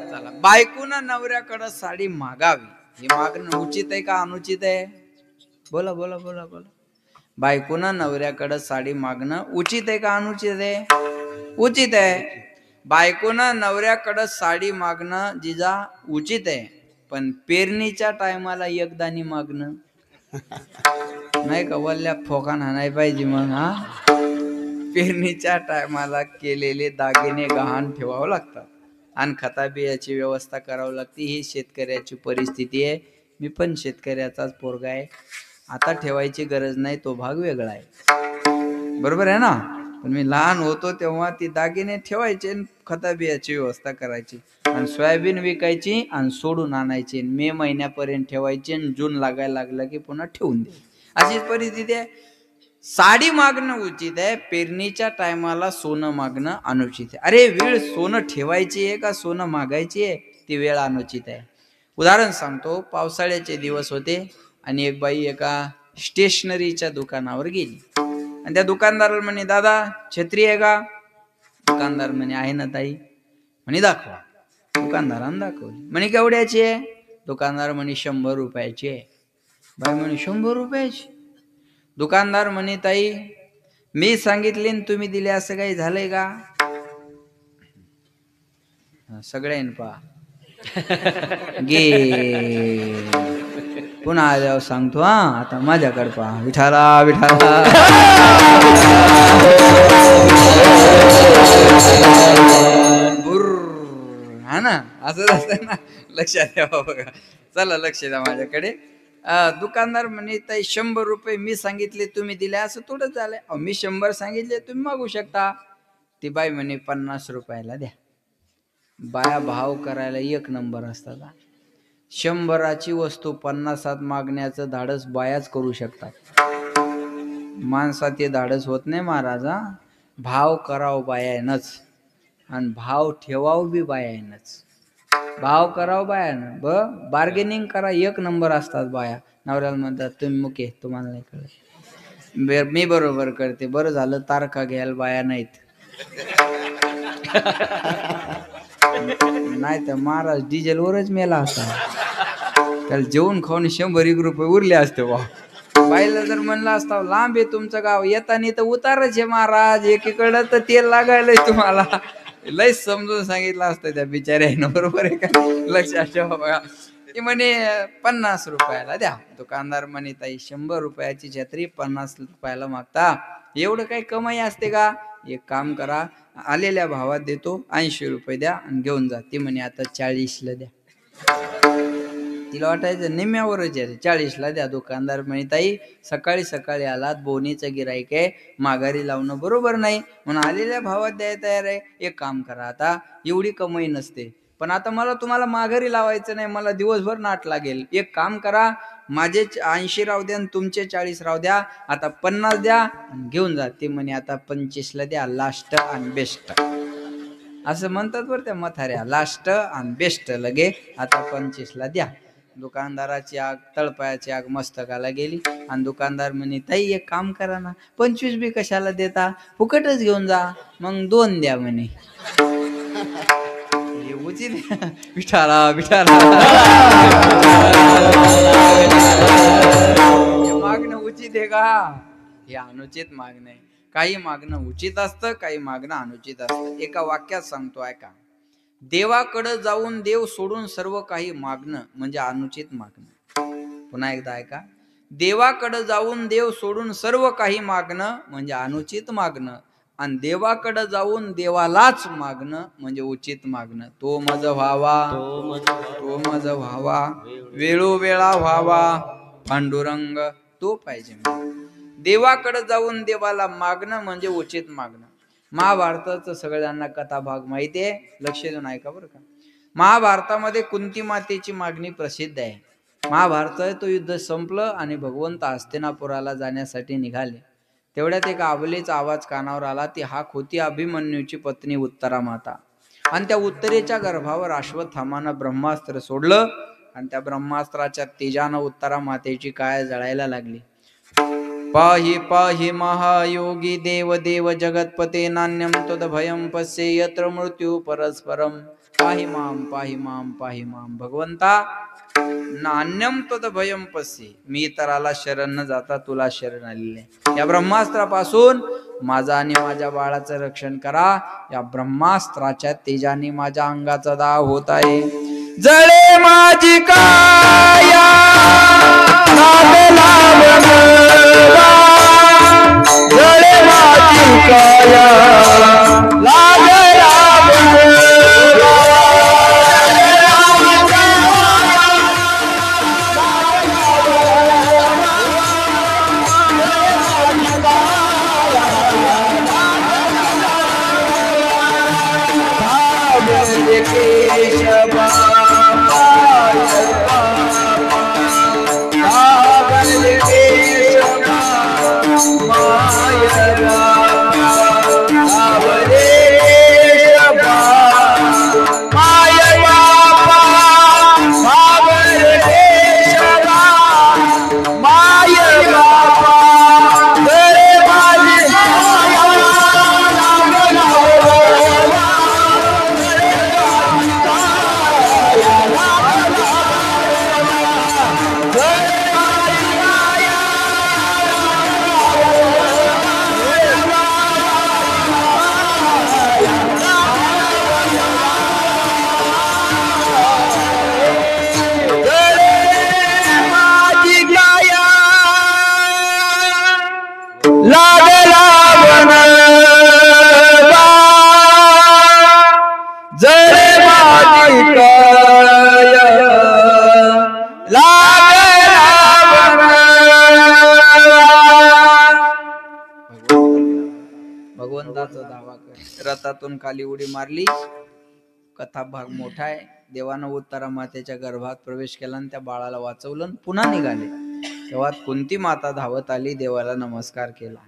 चला, बायकोनं नवऱ्याकडं साडी मागावी, हे मागणं उचित आहे का अनुचित आहे. बोला बोला बोला बोला. बायकोनं नवऱ्याकडं साडी मागणं उचित आहे का अनुचित आहे. उचित आहे. बायकोनं नवऱ्याकडं साडी मागणं जिजा उचित आहे, पण पेरणीच्या टायमाला एकदानी मागणं नाही का, वल्ल्या फोकान हाणाय पाहिजे मग. पेरणीच्या टायमाला केलेले दागिने गहाण ठेवावं लागतात आणि खता बियाची व्यवस्था करावी लागते. ही शेतकऱ्याची परिस्थिती आहे. मी पण शेतकऱ्याचाच पोरगा आहे. आता ठेवायची गरज नाही, तो भाग वेगळा आहे, बरोबर आहे ना. पण मी लहान होतो तेव्हा ती दागिने ठेवायचे, खता बियाची व्यवस्था करायची आणि सोयाबीन विकायची आणि सोडून आणायची. मे महिन्यापर्यंत ठेवायची आणि जून लागायला लागला की पुन्हा ठेवून द्यायची. अशीच परिस्थिती आहे. साडी मागणं उचित आहे, पेरणीच्या टायमाला सोनं मागणं अनुचित आहे. अरे वेळ सोनं ठेवायची आहे का सोनं मागायची आहे, ती वेळ अनुचित आहे. उदाहरण सांगतो. पावसाळ्याचे दिवस होते आणि एक बाई एका स्टेशनरीच्या दुकानावर गेली आणि त्या दुकानदाराला म्हणे दादा छत्री आहे का. दुकानदार म्हणे आहे ना ताई. म्हणे दाखवा. दुकानदारानं दाखवली. म्हणे केवढ्याची आहे. दुकानदार म्हणे 100 रुपयाची आहे. बाई म्हणे 100 रुपयाची. दुकानदार म्हणे ताई मी सांगितले तुम्ही दिले असं काही झालंय का. सगळ्यांनी पहा गे पुन्हा आल्यावर सांगतो. आता माझ्याकडे पहा. विठाला विठाला. हा ना, असंच असतं ना. लक्षात ठेवा बघा. चला लक्ष द्या माझ्याकडे. दुकानदार म्हणे ताई 100 रुपये मी सांगितले तुम्ही दिले असं थोडं झालंय. मी 100 सांगितले तुम्ही मागू शकता. ती बाई म्हणे 50 रुपयाला द्या. बाया भाव करायला एक नंबर असतात. 100ची वस्तू 50त मागण्याचं धाडस बायाच करू शकतात. माणसात ते धाडस होत नाही महाराजा. भाव कराव बायानच आणि भाव ठेवाव बी बायानच. भाव कराव बायानं, बार्गेनिंग करा एक नंबर असतात बाया. नवऱ्याला म्हणतात तुम्ही मुके, तुम्हाला नाही कळत. मी बरोबर करते. बरं झालं तारखा घ्यायला बाया नाहीत. नाही तर महाराज डिझेलवरच मेला असता. त्याला जेवून खाऊन 100 रुपये उरले असते बा. बाईला जर म्हणलं असता लांब आहे तुमचं गाव, येतानी तर उतारच आहे महाराज, एकीकडं तर तेल लागायलंय तुम्हाला. लय समजून सांगितलं असतं त्या बिचाऱ्यानं, बरोबर आहे का. लक्षात ठेवा बघा. ती म्हणे 50 रुपयाला द्या. दुकानदार म्हणे ताई 100 रुपयाची छत्री 50 रुपयाला मागता, एवढं काही कमाई असते का. एक काम करा, आलेल्या भावात देतो 80 रुपये द्या आणि घेऊन जा. ती म्हणे आता 40ला द्या. तिला वाटायचं निम्म्यावरच आहे, 40ला द्या. दुकानदार म्हणे ताई सकाळी सकाळी आलात, बोनीचं गिराईक आहे, माघारी लावणं बरोबर नाही, म्हणून आलेल्या भावात द्यायला तयार आहे. एक काम करा, आता एवढी कमाई नसते पण आता मला तुम्हाला माघारी लावायचं नाही, मला दिवसभर नाट लागेल. एक काम करा, माझे 80 राहू द्या आणि तुमचे 40 राहू द्या, आता 50 द्या आणि घेऊन जा. ते म्हणे आता 25ला द्या, लास्ट आणि बेस्ट असं म्हणतात बरं त्या मथाऱ्या, लास्ट आणि बेस्ट लगे आता 25ला द्या. दुकानदाराची आग तळपायाची आग मस्तकाला गेली आणि दुकानदार म्हणे, ताई एक काम करा ना, 25 बी कशाला देता, फुकटच घेऊन जा. मग 2 द्या म्हणे. विठाला विठाला मागणं उचित आहे का? हे अनुचित मागणं आहे. काही मागणं उचित असतं, काही मागणं अनुचित असतं. एका वाक्यात सांगतो ऐका, देवाकडे जाऊन देव सोडून सर्व काही मागणं म्हणजे अनुचित मागणं. पुन्हा एकदा ऐका, देवाकडे जाऊन देव सोडून सर्व काही मागणं म्हणजे अनुचित मागणं, आणि देवाकडे जाऊन देवालाच मागणं म्हणजे उचित मागणं. तो मज व्हावा, तो मज व्हावा, वेळोवेळा व्हावा पांडुरंग, तो पाहिजे. देवाकडे जाऊन देवाला मागणं म्हणजे उचित मागणं. महाभारताचं सगळ्यांना कथा भाग माहिती आहे, लक्ष देऊन ऐका बरं का. महाभारतामध्ये कुंती मातेची मागणी प्रसिद्ध आहे. महाभारताचं युद्ध संपलं आणि भगवंत हस्तिनापुराला जाण्यासाठी निघाले. तेवढ्यात एक आबलेचा आवाज कानावर आला. ती हाक होती अभिमन्यूची पत्नी उत्तरा माता. आणि त्या उत्तरेच्या गर्भावर अश्वत्थामानं ब्रह्मास्त्र सोडलं आणि त्या ब्रह्मास्त्राच्या तेजानं उत्तरा मातेची काया जळायला लागली. पाहि पाहि महायोगी देव देव जगतपते, नान्यम तद भयम पश्ये यत्र मृत्यू परस्परम. पाहि माम पाहि माम पाहि माम. भगवंता, नान्यम तद भयम पश्ये, मी इतराला शरण न जाता तुला शरण आलेले. या ब्रह्मास्त्रापासून माझा आणि माझ्या बाळाचं रक्षण करा. या ब्रह्मास्त्राच्या तेजाने माझ्या अंगाचा दाह होत आहे. जळे माझी काया जळे माझी काया भगवंताचा दावा कर. रथातून खाली उडी मारली. कथा भाग मोठा आहे. देवानं उत्तरा मातेच्या गर्भात प्रवेश केला आणि त्या बाळाला वाचवलं. पुन्हा निघाले तेव्हा कुंती माता धावत आली, देवाला नमस्कार केला.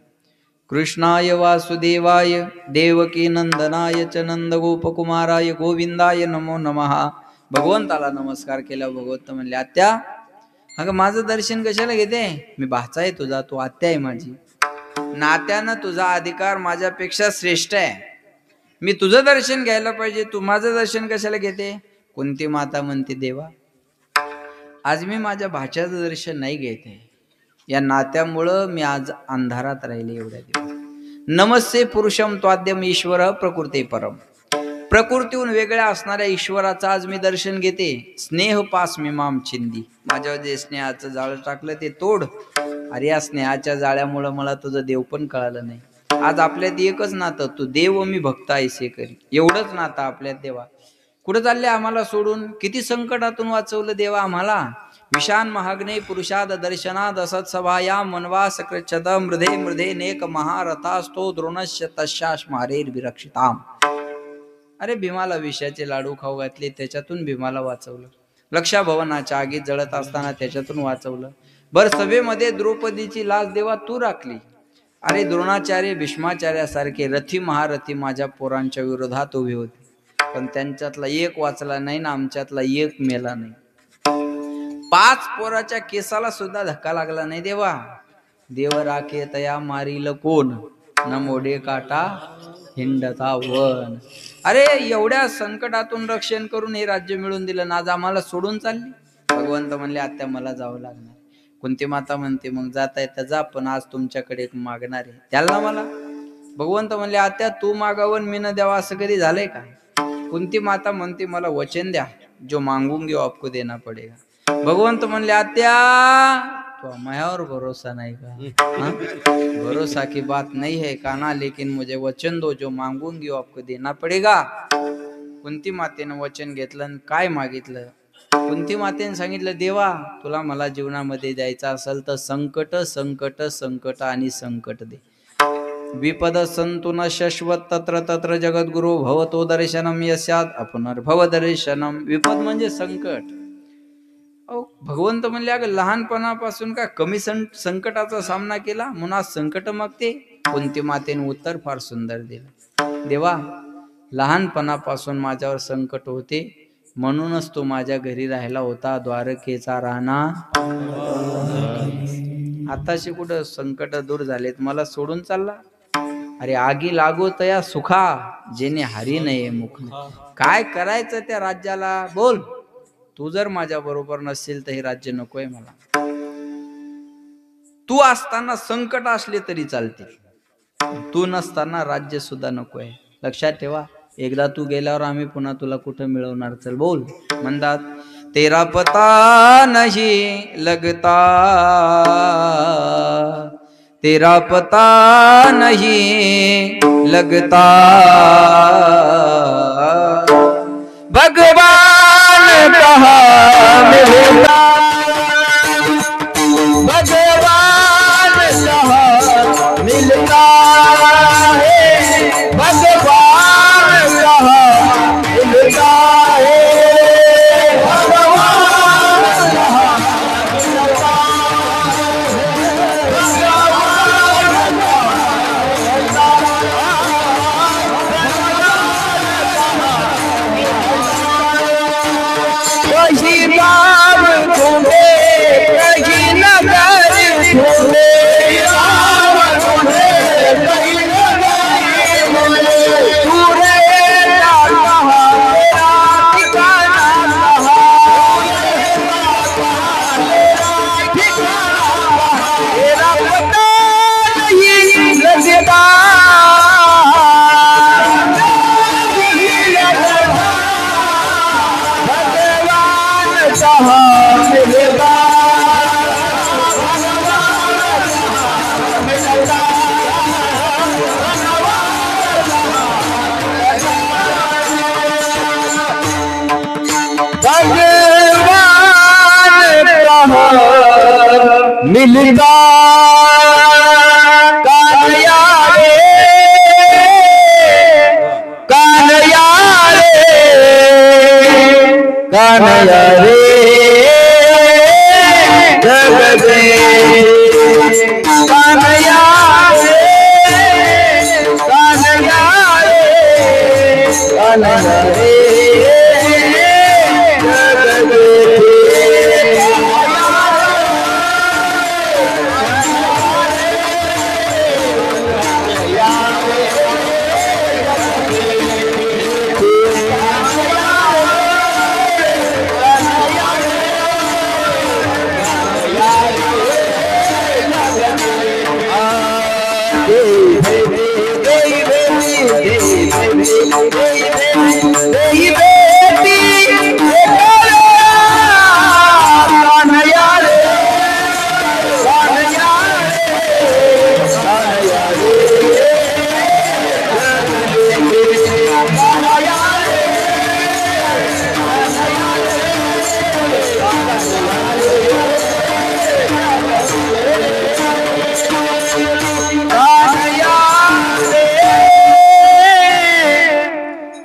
कृष्णाय वासुदेवाय देवकी नंदनाय च नंद गोपकुमाराय गोविंदाय नमो नमः. भगवंताला नमस्कार केला. भगवंत म्हणले, आत्या अगं माझं दर्शन कशाला घेते? मी भाचा आहे तुझा, तू आत्या आहे माझी. नात्यानं तुझा अधिकार माझ्यापेक्षा श्रेष्ठ आहे. मी तुझं दर्शन घ्यायला पाहिजे, तू माझं दर्शन कशाला घेते? कुंती माता म्हणते, देवा आज मी माझ्या भाच्याचं दर्शन नाही घेते. या नात्यामुळं मी आज अंधारात राहिले एवढ्या दिवस. नमस्ते पुरुषम त्वाद्यम ईश्वर प्रकृती परम. प्रकृतीहून वेगळ्या असणाऱ्या ईश्वराचं आज मी दर्शन घेते. स्नेह पास मी माम छिंदी. माझ्यावर जे स्नेहाचं जाळं टाकलं ते तोड. अरे या स्नेहाच्या जाळ्यामुळं मला तुझं देव पण कळालं नाही. आज आपल्यात एकच नातं, तू देव मी भक्त ऐसे करी, एवढंच नातं आपल्यात. देवा कुठं चालले आम्हाला सोडून? किती संकटातून वाचवलं देवा आम्हाला. विशान महाग्ने पुरुषाद दर्शनाद असत्सभाया मनवास कृच्छद मृधे मृधे नेक महारथास्तो द्रोणस्य तस्याश मारेर विरक्षिताम. अरे भीमाला विषाचे लाडू खाऊ घातले, त्याच्यातून भीमाला वाचवलं. लक्षा भवनाच्या आगीत जळत असताना त्याच्यातून वाचवलं. बर सभेमध्ये द्रौपदीची लाज देवा तू राखली. अरे द्रोणाचार्य भीष्माचार्यासारखे रथी महारथी माझ्या पोरांच्या विरोधात उभे होते, पण त्यांच्यातला एक वाचला नाही ना आमच्यातला एक मेला नाही. 5 पोराच्या केसाला सुद्धा धक्का लागला नाही देवा. देव राखे तया मारील कोण, न मोडे काटा हिंडता वन. अरे एवढ्या संकटातून रक्षण करून हे राज्य मिळून दिलं ना, आज आम्हाला सोडून चालली. भगवंत म्हणले आत्या मला जावं लागणार. कुंती माता म्हणते मग जाता येता जा, पण आज तुमच्याकडे एक मागणार आहे, त्याला मला. भगवंत म्हणले आत्या तू मागावं मी न द्यावा असं कधी झालंय का. कुंती माता म्हणते मला वचन द्या, जो मांगूंगी आपको देना पडेगा. भगवंत म्हणले आत्या तो मायावर भरोसा नाही का, भरोसा की बात नहीं है काना, लेकिन मुझे वचन दो, जो मांगूंगी आपको देना पडेगा. कुंती मातेनं वचन घेतलं. काय मागितलं. कुंती मातेने सांगितलं देवा तुला मला जीवनामध्ये द्यायचं असेल तर संकट संकट संकट आणि संकट दे. विपद संतु न शश्वत तत्र तत्र जगद्गुरु भवतो दर्शनम यस्यात अपुनर्भव दर्शनम. विपद म्हणजे संकट. भगवंत म्हणले अगं लहानपणापासून का कमी संकटाचा सामना केला म्हणून आज संकट मागते. कुंती मातेने उत्तर फार सुंदर दिलं. देवा लहानपणापासून माझ्यावर संकट होते म्हणूनच तो माझ्या घरी राहिला होता, द्वारकेचा राणा. आताशी कुठं संकट दूर झालेत, मला सोडून चालला. अरे आगी लागो तया सुखा, जेने हरी नये मुख. काय करायचं त्या राज्याला बोल. तू जर माझ्या बरोबर नसेल तर हे राज्य नकोय मला. तू असताना संकट असले तरी चालतील, तू नसताना राज्य सुद्धा नकोय. लक्षात ठेवा. एकदा तू गेल्यावर आम्ही पुन्हा तुला कुठं मिळवणार. चल बोल. म्हणतात तेरा पता नहीं लगता, तेरा पता नहीं लगता, भगवान कहाँ मिलता, भगवान कहाँ मिलता है, भगवान कहाँ मिलता है, भगवान कहाँ मिलता कहीं बाब ढूंढे, कहीं नगर ढूंढे, तू रहेगा कहाँ, तेरा ठिकाना कहाँ, तेरा पता नहीं लगता, कहाँ मिलेगा, भगवान कहाँ मिलेगा, कान्हैया रे, कान्हैया रे, कान्हैया रे, जगदे कान्हैया रे, कान्हैया रे, कान्हैया रे, जगदे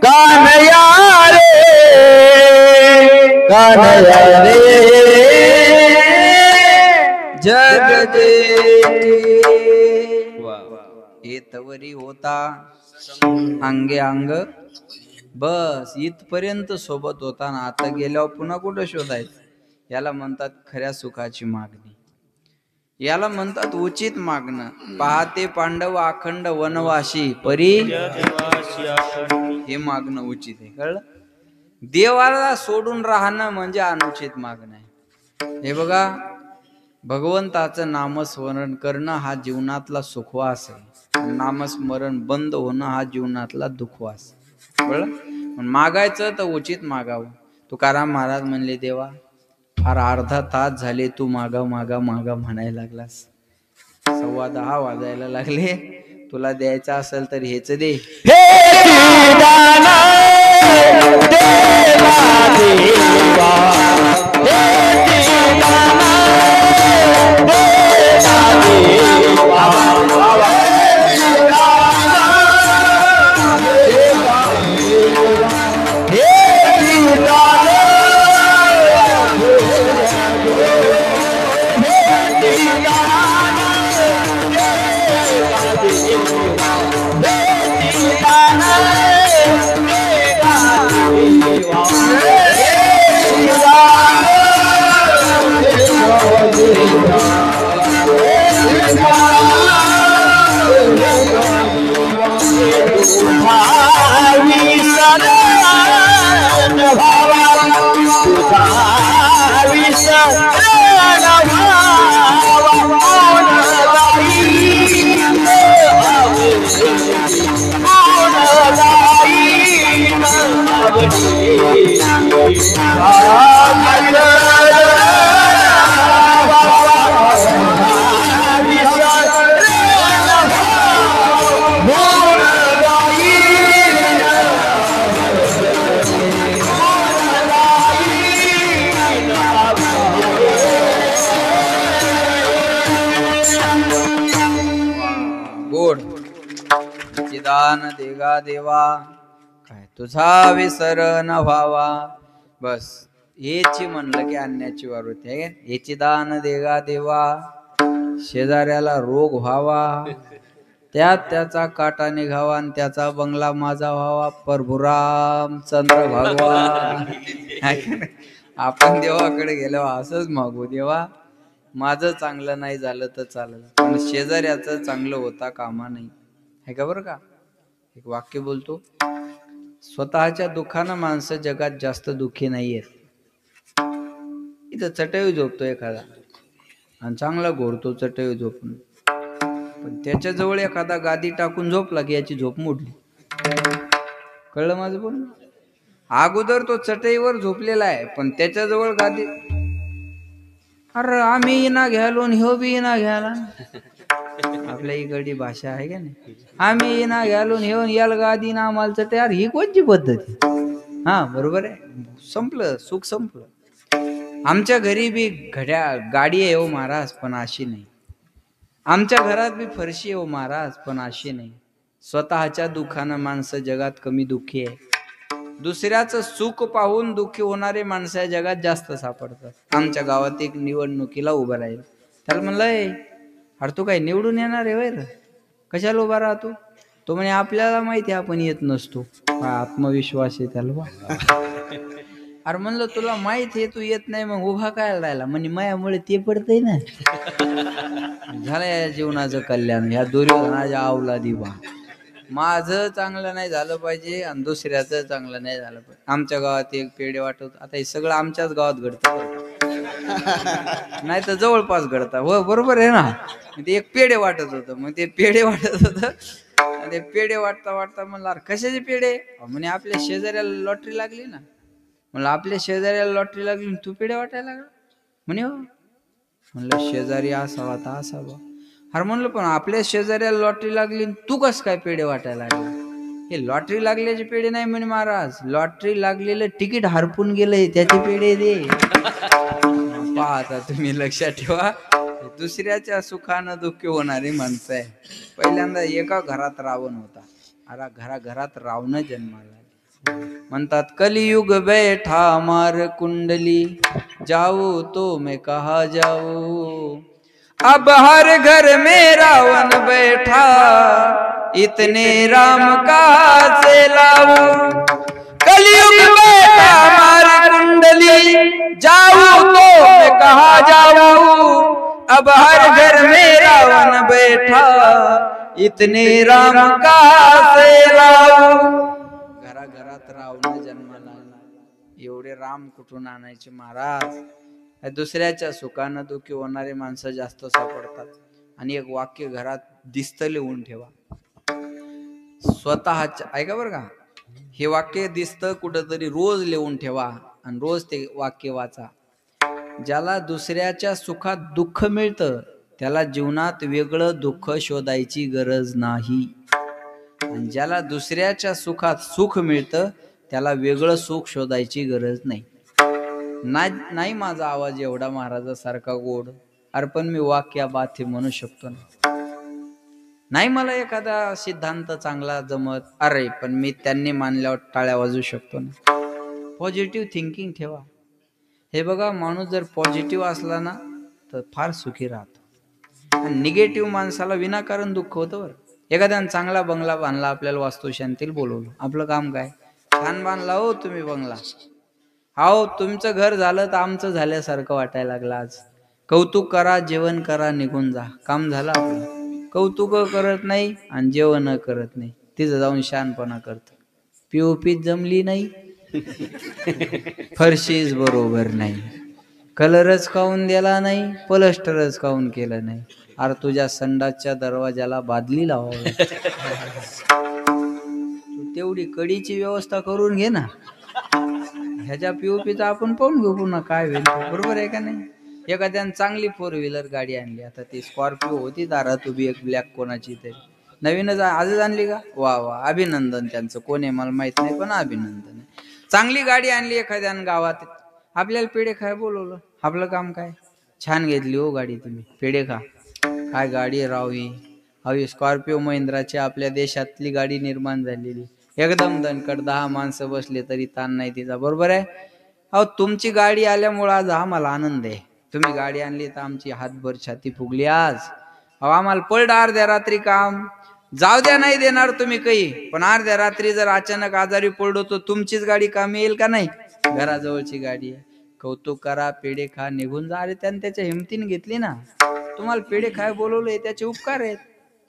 कान्हैया कान्हैया रे जग जेठी येतवरी होता अंगे अंग बस इथपर्यंत सोबत होता ना आता गेल्यावर पुन्हा कुठं शोधायचं याला म्हणतात खऱ्या सुखाची मागणी याला म्हणतात उचित मागणं पाहते पांडव अखंड वनवासी परी हे मागणं उचित आहे कळलं देवाला सोडून राहणं म्हणजे अनुचित मागणं आहे हे बघा भगवंताचं नामस्मरण करणं हा जीवनातला सुखवास आहे नामस्मरण बंद होणं हा जीवनातला दुःखवास कळलं पण मागायचं तर उचित मागावं तुकाराम महाराज म्हणले देवा फार अर्धा तास झाले तू मागा मागा मागा म्हणायला लागलास 10:15 वाजायला लागले तुला द्यायचं असेल तर हेच दे दान देगा देवा काय तुझा विसर न व्हावा बस हेची म्हणलं की अन्याची वारुती आहे हेची दान देगा देवा शेजाऱ्याला रोग व्हावा त्यात त्याचा काटा निघावा आणि त्याचा बंगला माझा व्हावा प्रभुराम चंद्र भगवान आपण देवाकडे गेलो असंच मागू देवा माझं चांगलं नाही झालं तर चालेल पण शेजाऱ्याचं चांगलं होता कामा नाही आहे का बरं का एक वाक्य बोलतो स्वतःच्या दुःखानं माणसं जगात जास्त दुःखी नाहीयेत इथं चटई झोपतो एखादा आणि चांगला घोरतो चटई झोपून पण त्याच्याजवळ एखादा गादी टाकून झोपला की याची झोप मोडली कळलं माझं बोल अगोदर तो चटईवर झोपलेला आहे पण त्याच्याजवळ गादी अरे आम्ही ना घ्यालो ह्यो बी ना घ्याला आपल्या इकडची भाषा आहे का नाही आम्ही ना घ्यालो घेऊन याल गादी ना आम्हाला चटई यार ही कोणची पद्धती हा बरोबर आहे संपलं सुख संपलं आमच्या घरी बी गाडी आहे हो महाराज पण अशी नाही आमच्या घरात बी फरशी आहे हो महाराज पण अशी नाही स्वतःच्या दुःखानं माणसं जगात कमी दुःखी आहे दुसऱ्याचं सुख पाहून दुःखी होणारे माणसं या जगात जास्त सापडतात आमच्या गावात एक निवडणुकीला उभं राहील त्याला म्हणलंय अरे तू काय निवडून येणार आहे वैर कशाला उभा राहतो तो म्हणे आपल्याला माहिती आपण येत नसतो आत्मविश्वास आहे त्याला अरे म्हणलं तुला माहित आहे तू येत नाही मग उभा काय राहिला म्हणजे मायामुळे ते पडतंय ना झालं या जीवनाचं कल्याण ह्या दुर्योधनाच्या अवलादी बा माझं चांगलं नाही झालं पाहिजे आणि दुसऱ्याचं चांगलं नाही झालं पाहिजे आमच्या गावात एक पेढे वाटत आता हे सगळं आमच्याच गावात घडतं नाही तर जवळपास घडतं हो बरोबर आहे ना ते एक पेढे वाटत होतं मग ते पेढे वाटत होतं ते पेढे वाटता वाटता म्हणलं कशाचे पेढे म्हणे आपल्या शेजाऱ्याला लॉटरी लागली ना म्हणलं आपल्या शेजाऱ्याला लॉटरी लागली तू पेढे वाटायला लागला म्हणे हो म्हणलं शेजारी असावा तर असावा अरे म्हणलं पण आपल्या शेजाऱ्याला लॉटरी लागली तू कस काय पेढे वाटायला लागला हे लॉटरी लागल्याचे पेढे नाही म्हणे महाराज लॉटरी लागलेलं तिकीट हरपून गेलंय त्याचे पेढे दे पाहता तुम्ही लक्षात ठेवा दुसऱ्याच्या सुखानं दुःखी होणारी माणसं आहे पहिल्यांदा एका घरात रावण होता अरे घरात रावण जन्माला म्हणतात कलियुग बैठा मार कुंडली, जाऊ तो मैं कहा जाऊ, अब हर घर में रावण बैठा, इतने राम कहाँ से लाऊं, कलियुग बैठा मार कुंडली, जाऊ तो मैं कहा जाऊं, अब हर घर में रावण बैठा, इतने राम कहाँ से लाऊं. घराघरात रावण जन्माला आला, एवढे राम कुठून आणायचे महाराज. दुसऱ्याच्या सुखानं दुःखी होणारे माणसं जास्त सापडतात. आणि एक वाक्य घरात दिसतं लिहून ठेवा स्वतःच्या, ऐका बरं का, हे वाक्य दिसतं कुठंतरी, रोज लिहून ठेवा आणि रोज ते वाक्य वाचा. ज्याला दुसऱ्याच्या सुखात दुःख मिळतं त्याला जीवनात वेगळं दुःख शोधायची गरज नाही, आणि ज्याला दुसऱ्याच्या सुखात सुख मिळतं त्याला वेगळं सुख शोधायची गरज नाही. नाही माझा आवाज एवढा महाराजासारखा गोड, अरे पण मी वाक्या बाथे म्हणू शकतो ना. नाही मला एखादा सिद्धांत चांगला जमत, अरे पण मी त्यांनी मानल्यावर टाळ्या वाजवू शकतो ना. पॉझिटिव्ह थिंकिंग ठेवा. हे बघा, माणूस जर पॉझिटिव्ह असला ना तर फार सुखी राहतो. आणि निगेटिव्ह माणसाला विनाकारण दुःख होतं बरं. एखाद्यानं चांगला बंगला बांधला, आपल्याला वास्तुशांतीला बोलवलं, आपलं काम काय, छान बांधला हो तुम्ही बंगला, हो तुमचं घर झालं तर आमचं झाल्यासारखं वाटायला लागलं आज, कौतुक करा, जेवण करा, निघून जा, काम झालं आपलं. कौतुक करत नाही आणि जेवण करत नाही, तिथं जाऊन शहाणपणा करत. पीओपी जमली नाही, फरशीच बरोबर नाही, कलरच काऊन दिला नाही, प्लस्टरच काऊन केलं नाही, अरे तुझ्या संडासच्या दरवाजाला बादली लावावं, तेवढी कडीची व्यवस्था करून घे ना. ह्याच्या पीओपीचा आपण पाहून घेऊ पुन्हा काय होईल, बरोबर आहे का नाही. एखाद्यानं चांगली 4 व्हीलर गाडी आणली, आता ती स्कॉर्पिओ होती दारात उभी, एक ब्लॅक कोणाची तरी नवीनच आजच आणली का, वा वा, अभिनंदन त्यांचं, कोण आहे मला माहित नाही पण अभिनंदन. चांगली गाडी आणली एखाद्यानं गावात, आपल्याला पेढे खाय बोलवलं, आपलं काम काय, छान घेतली हो गाडी तुम्ही, पेढे खा. काय गाडी राहावी, हवी स्कॉर्पिओ महिंद्राची आपल्या देशातली गाडी निर्माण झालेली, एकदम दणकट, 10 माणसं बसले तरी ताण नाही तिचा, बरोबर आहे. अहो तुमची गाडी आल्यामुळे आज आम्हाला आनंद आहे. तुम्ही गाडी आणली तर आमची हातभर छाती फुगली आज. अहो आम्हाला पडलं अर्ध्या रात्री काम, जाऊ द्या नाही देणार तुम्ही काही, पण अर्ध्या रात्री जर अचानक आजारी पडलो तर तुमचीच गाडी कामी येईल का नाही, घराजवळची गाडी आहे. कौतुक करा, पेढे खा, निघून जा. अरे त्याने त्याच्या हिमतीने घेतली ना, तुम्हाला पेढे खाय बोलवले, त्याचे उपकार आहेत.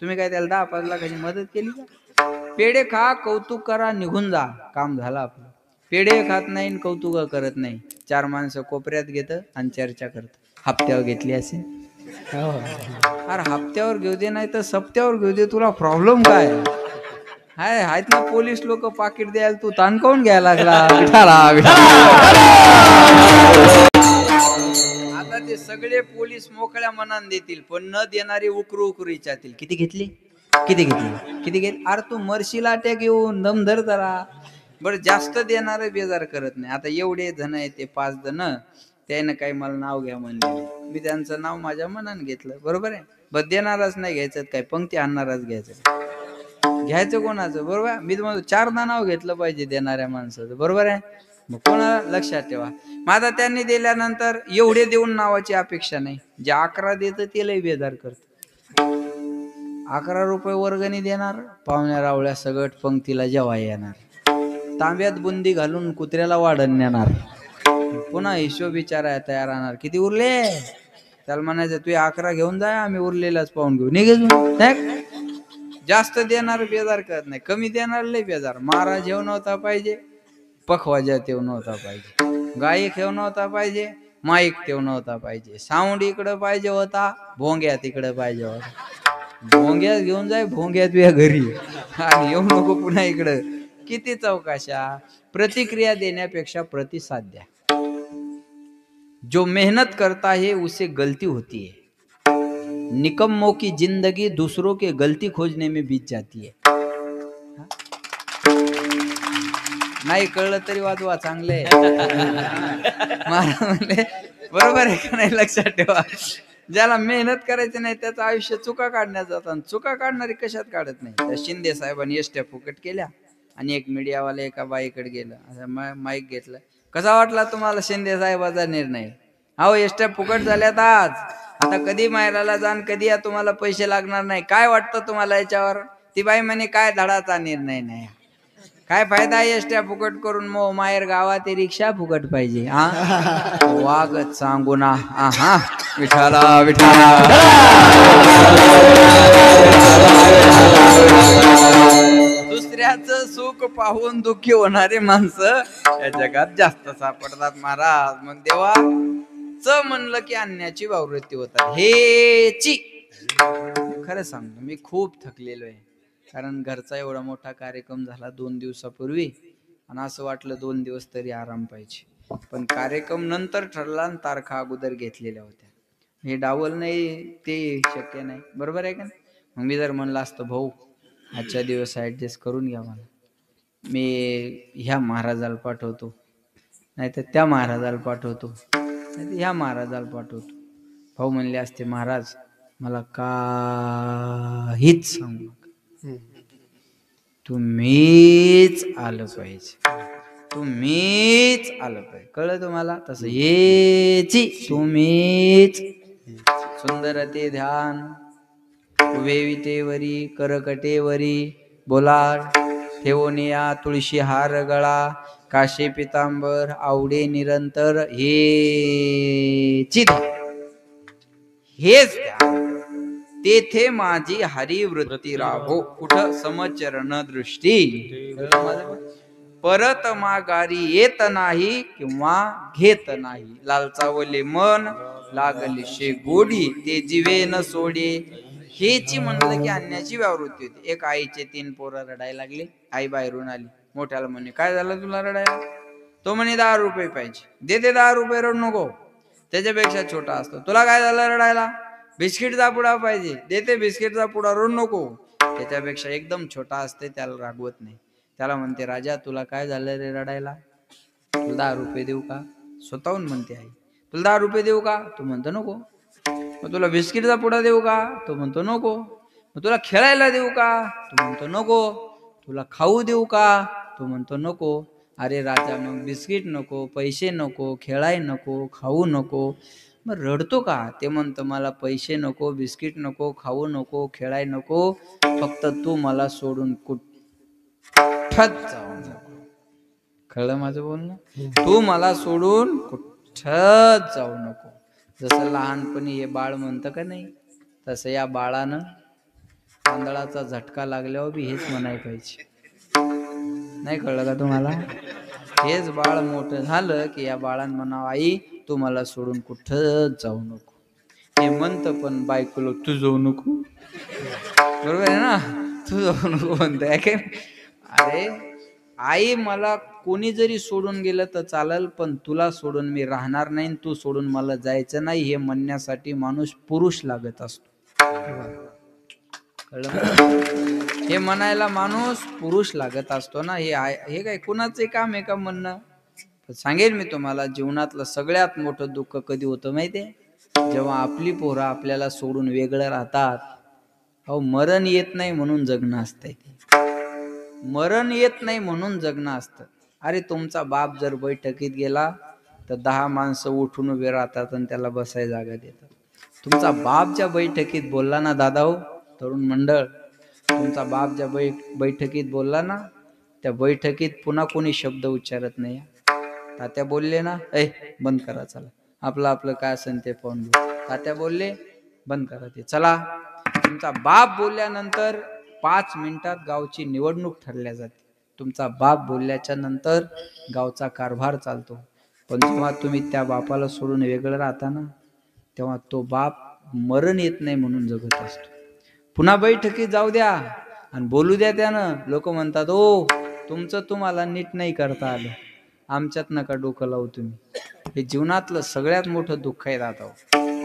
तुम्ही काय त्याला 10-5 लाखाची मदत केली का. पेढे खा, कौतुक करा, निघून जा, काम झालं आपलं. पेढे खात नाही, कौतुक करत नाही, 4 माणसं कोपऱ्यात घेत आणि चर्चा करत. हप्त्यावर घेतली असेल, अरे हप्त्यावर घेऊ दे नाही तर सप्त्यावर घेऊ दे, तुला प्रॉब्लेम काय हाय. आहेत ना पोलीस लोक पाकिट द्यायला, तू ताण काऊन घ्यायला लागला. आता ते सगळे पोलीस मोकळ्या मनाने देतील, पण न देणारे उकरू उकरू विचारतील, किती घेतली, किती घेतली, किती घेतली. अरे तू मरशील अटॅक येऊन, दम धर जरा. बरं जास्त देणारे बेजार करत नाही. आता एवढे जण आहे ते 5 जण, त्यानं काही मला नाव घ्या म्हणले, मी त्यांचं नाव माझ्या मनाने घेतलं, बरोबर आहे. बस देणारच नाही घ्यायचं, काय पंक्ती आणणारच घ्यायचं, घ्यायचं कोणाचं, बरोबर. मी तुम्हाला 4दा नाव घेतलं पाहिजे देणाऱ्या माणसाचं, बरोबर आहे. मग कोणाला लक्षात ठेवा. माझा त्यांनी दिल्यानंतर एवढे देऊन नावाची अपेक्षा नाही. जे 11 देतं ते लय बेजार करत. 11 रुपये वर्गणी देणार, पाहुण्या रावळ्या सगट पंक्तीला जेव्हा येणार, तांब्यात बुंदी घालून कुत्र्याला वाढण नेणार, पुन्हा हिशोब विचारायला तयार राहणार, किती उरले. त्याला म्हणायचं तू 11 घेऊन जा, आम्ही उरलेलाच पाहून घेऊ, निघे. जास्त देणार बेजार करत नाही, कमी देणार लय बेजार. महाराज येऊ नव्हता पाहिजे, पखवाजा तेव नव्हता पाहिजे, गायक येऊ नव्हता पाहिजे, माईक तेव नव्हता पाहिजे, साऊंड इकडं पाहिजे होता, भोंग्यात इकडं पाहिजे होता. भोंग्यात घेऊन जाय, भोंग्यात तुझ्या घरी, आणि येऊ नको पुन्हा इकडं. किती चौकाशा. प्रतिक्रिया देण्यापेक्षा प्रतिसाद द्या. जो मेहनत करता है उसे गलती होती है, निकम्मों की जिंदगी दूसरों के गलती खोजने में बीत जाती है. नाही कळलं तरी वाजवा, चांगले म्हणले, बरोबर आहे का नाही. लक्षात ठेवा, ज्याला मेहनत करायची नाही त्याचं आयुष्य चुका काढण्यात जातात. चुका काढणारी कशात काढत नाही. त्या शिंदे साहेबांनी एसट्या फुकट केल्या, आणि एक मीडियावाला एका बाईकडे गेलं, असं माईक घेतलं. कसा वाटला तुम्हाला शिंदे साहेबाचा निर्णय? अहो एसट्या फुकट झाल्यात आज, आता कधी माहेराला जाण, कधी या, तुम्हाला पैसे लागणार नाही. काय वाटतं तुम्हाला याच्यावर? ती बाई म्हणे काय धडाचा निर्णय नाही, काय फायदा आहे एसट्या फुकट करून, मग माहेर गावात रिक्षा फुकट पाहिजे. हा वागत सांगू ना. हा विठाला विठाला. दुसऱ्याचं सुख पाहून दुःखी होणारे माणसं या जगात जास्त सापडतात महाराज. मग देवाच म्हणलं की अन्याची वावृत्ती होतात. हेची खरं सांगतो, मी खूप थकलेलो आहे. कारण घरचा एवढा मोठा कार्यक्रम झाला 2 दिवसापूर्वी, आणि असं वाटलं 2 दिवस तरी आराम पाहिजे. पण कार्यक्रम नंतर ठरला आणि तारखा अगोदर घेतलेल्या होत्या. हे डावल नाही ते शक्य नाही, बरोबर आहे का? मग मी जर म्हणलं असतं भाऊ आजच्या दिवस ऍडजस्ट करून घ्या, मला मी ह्या महाराजाला पाठवतो, नाहीतर त्या महाराजाला पाठवतो, नाहीतर ह्या महाराजाला पाठवतो. भाऊ म्हणले असते महाराज मला काहीच सांगू नका, तुम्हीच आलं पाहिजे, तुम्हीच आलं पाहिजे. कळलं तुम्हाला? तसं येची तुम्हीच. सुंदर ते ध्यान उभे विटेवरी करकटेवरी बोला ठेवोनिया तुळशी हार गळा काशे पितांबर आवडे निरंतर हेच तेथे माझी हरी वृत्ती राहो. कुठं? समचरण दृष्टी. परत माघारी येत नाही किंवा घेत नाही. लालचावले मन लागली शे गोडी ते जीवे न सोडे. हेची म्हणलं की अन्याची व्यावृत्ती होती. एक आईचे 3 पोरं रडायला लागले. आई बाहेरून आली. मोठ्याला म्हणे काय झालं तुला रडायला? तो म्हणे 10 रुपये पाहिजे. देते 10 रुपये, रड नको. त्याच्यापेक्षा छोटा असतो. तुला काय झालं रडायला? बिस्किटचा पुडा पाहिजे. देते बिस्किटचा पुडा, रड नको. त्याच्यापेक्षा एकदम छोटा असते, त्याला रागवत नाही. त्याला म्हणते राजा तुला काय झालं रे रडायला? तुला 10 रुपये देऊ का? स्वतःहून म्हणते आई. तुला 10 रुपये देऊ का? तो म्हणतो नको. मग तुला बिस्किटचा पुडा देऊ का? तो म्हणतो नको. मग तुला खेळायला देऊ का? तो म्हणतो नको. तुला खाऊ देऊ का? तो म्हणतो नको. अरे राजा मग बिस्किट नको, पैसे नको, खेळाय नको, खाऊ नको, मग रडतो का? ते म्हणतं मला पैसे नको, बिस्किट नको, खाऊ नको, खेळाय नको, फक्त तू मला सोडून कुठंच जाऊ नको. कळलं माझं बोलणं? तू मला सोडून कुठंच जाऊ नको. जसं लहानपणी हे बाळ म्हणतं का नाही, तसं या बाळानं तांदळाचा झटका लागल्यावर बी हेच म्हणाय पाहिजे. नाही कळलं का तुम्हाला? हेच बाळ मोठं झालं की या बाळानं म्हणावं आई तू मला सोडून कुठंच जाऊ नको. हे म्हणतं पण बायकोला तू जाऊ नको. बरोबर आहे ना? तू जाऊ नको म्हणतंय. अरे आई मला कोणी जरी सोडून गेलं तर चालेल, पण तुला सोडून मी राहणार नाही, तू सोडून मला जायचं नाही, हे म्हणण्यासाठी माणूस पुरुष लागत असतो. हे म्हणायला माणूस पुरुष लागत असतो ना. हे काय कुणाचे काम आहे का म्हणणं? सांगेल मी तुम्हाला, जीवनातलं सगळ्यात मोठं दुःख कधी होतं माहितीये? जेव्हा आपली पोरं आपल्याला सोडून वेगळं राहतात. अहो मरण येत नाही म्हणून जगणं असतंय. मरण येत नाही म्हणून जगणं असतं. अरे तुमचा बाप जर बैठकीत गेला तर 10 माणसं उठून उभे राहतात आणि त्याला बसाय जागा देतात. तुमचा बाप ज्या बैठकीत बोलला ना दादा हो, तरुण मंडळ, तुमचा बाप ज्या बैठकीत बोलला ना, त्या बैठकीत पुन्हा कोणी शब्द उच्चारत नाही. तात्या बोलले ना, बंद करा चला, आपलं आपलं काय असेल ते पाहून घेऊ. तात्या बोलले बंद करा ते चला. तुमचा बाप बोलल्यानंतर 5 मिनिटात गावची निवडणूक ठरल्या जाते. तुमचा बाप बोलल्याच्या नंतर गावचा कारभार चालतो. पण जेव्हा तुम्ही त्या बापाला सोडून वेगळं राहता ना, तेव्हा तो बाप मरण येत नाही म्हणून जगत असतो. पुन्हा बैठकीत जाऊ द्या आणि बोलू द्या त्यानं. लोक म्हणतात ओ तुमचं तुम्हाला नीट नाही करता आलं, आमच्यात नका डोकं लावू तुम्ही. हे जीवनातलं सगळ्यात मोठं दुःख आहे दादा.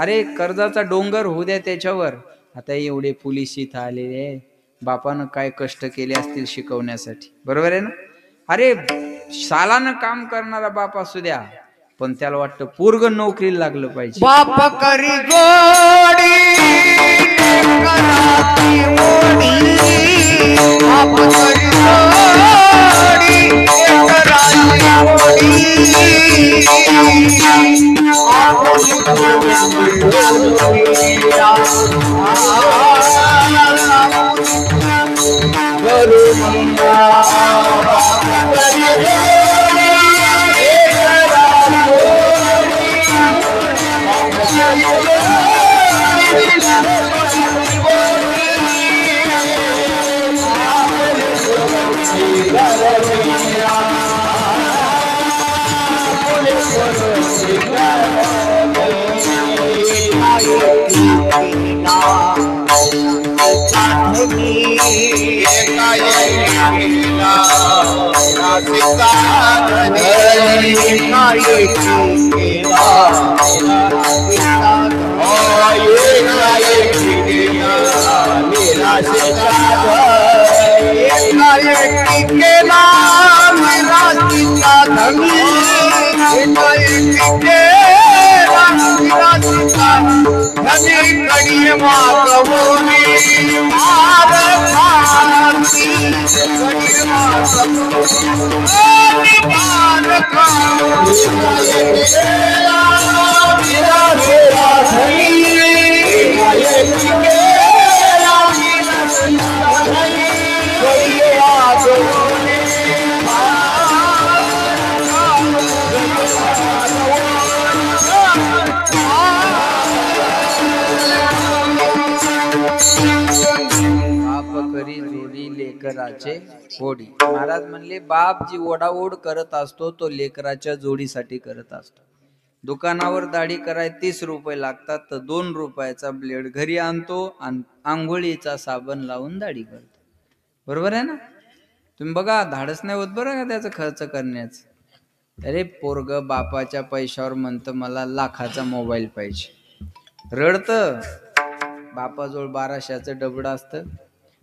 अरे कर्जाचा डोंगर होऊ द्या त्याच्यावर. आता एवढे पोलीस इथं आलेले, बापानं काय कष्ट केले असतील शिकवण्यासाठी, बरोबर आहे ना? अरे सालानं काम करणारा बाप असू द्या, पण त्याला वाटतं पोरग नोकरीला लागलं पाहिजे. बाप करी गोडी कराती मोडी, बाप करी गोडी लेकराचे ओढी. महाराज म्हणले बाप जी ओढाओढ करत असतो तो लेकराच्या जोडीसाठी करत असतो. दुकानावर दाढी कराय 30 रुपये लागतात तर 2 रुपयाचा ब्लेड घरी आणतो आणि आंघोळीचा साबण लावून दाढी करतो. बरोबर आहे ना? तुम्ही बघा धाडस नाही होत बरं का त्याचा खर्च करण्याचं. अरे पोरग बापाच्या पैशावर म्हणतं मला लाखाचा मोबाईल पाहिजे, रडतं. बापाजवळ 1200चं डबडं असतं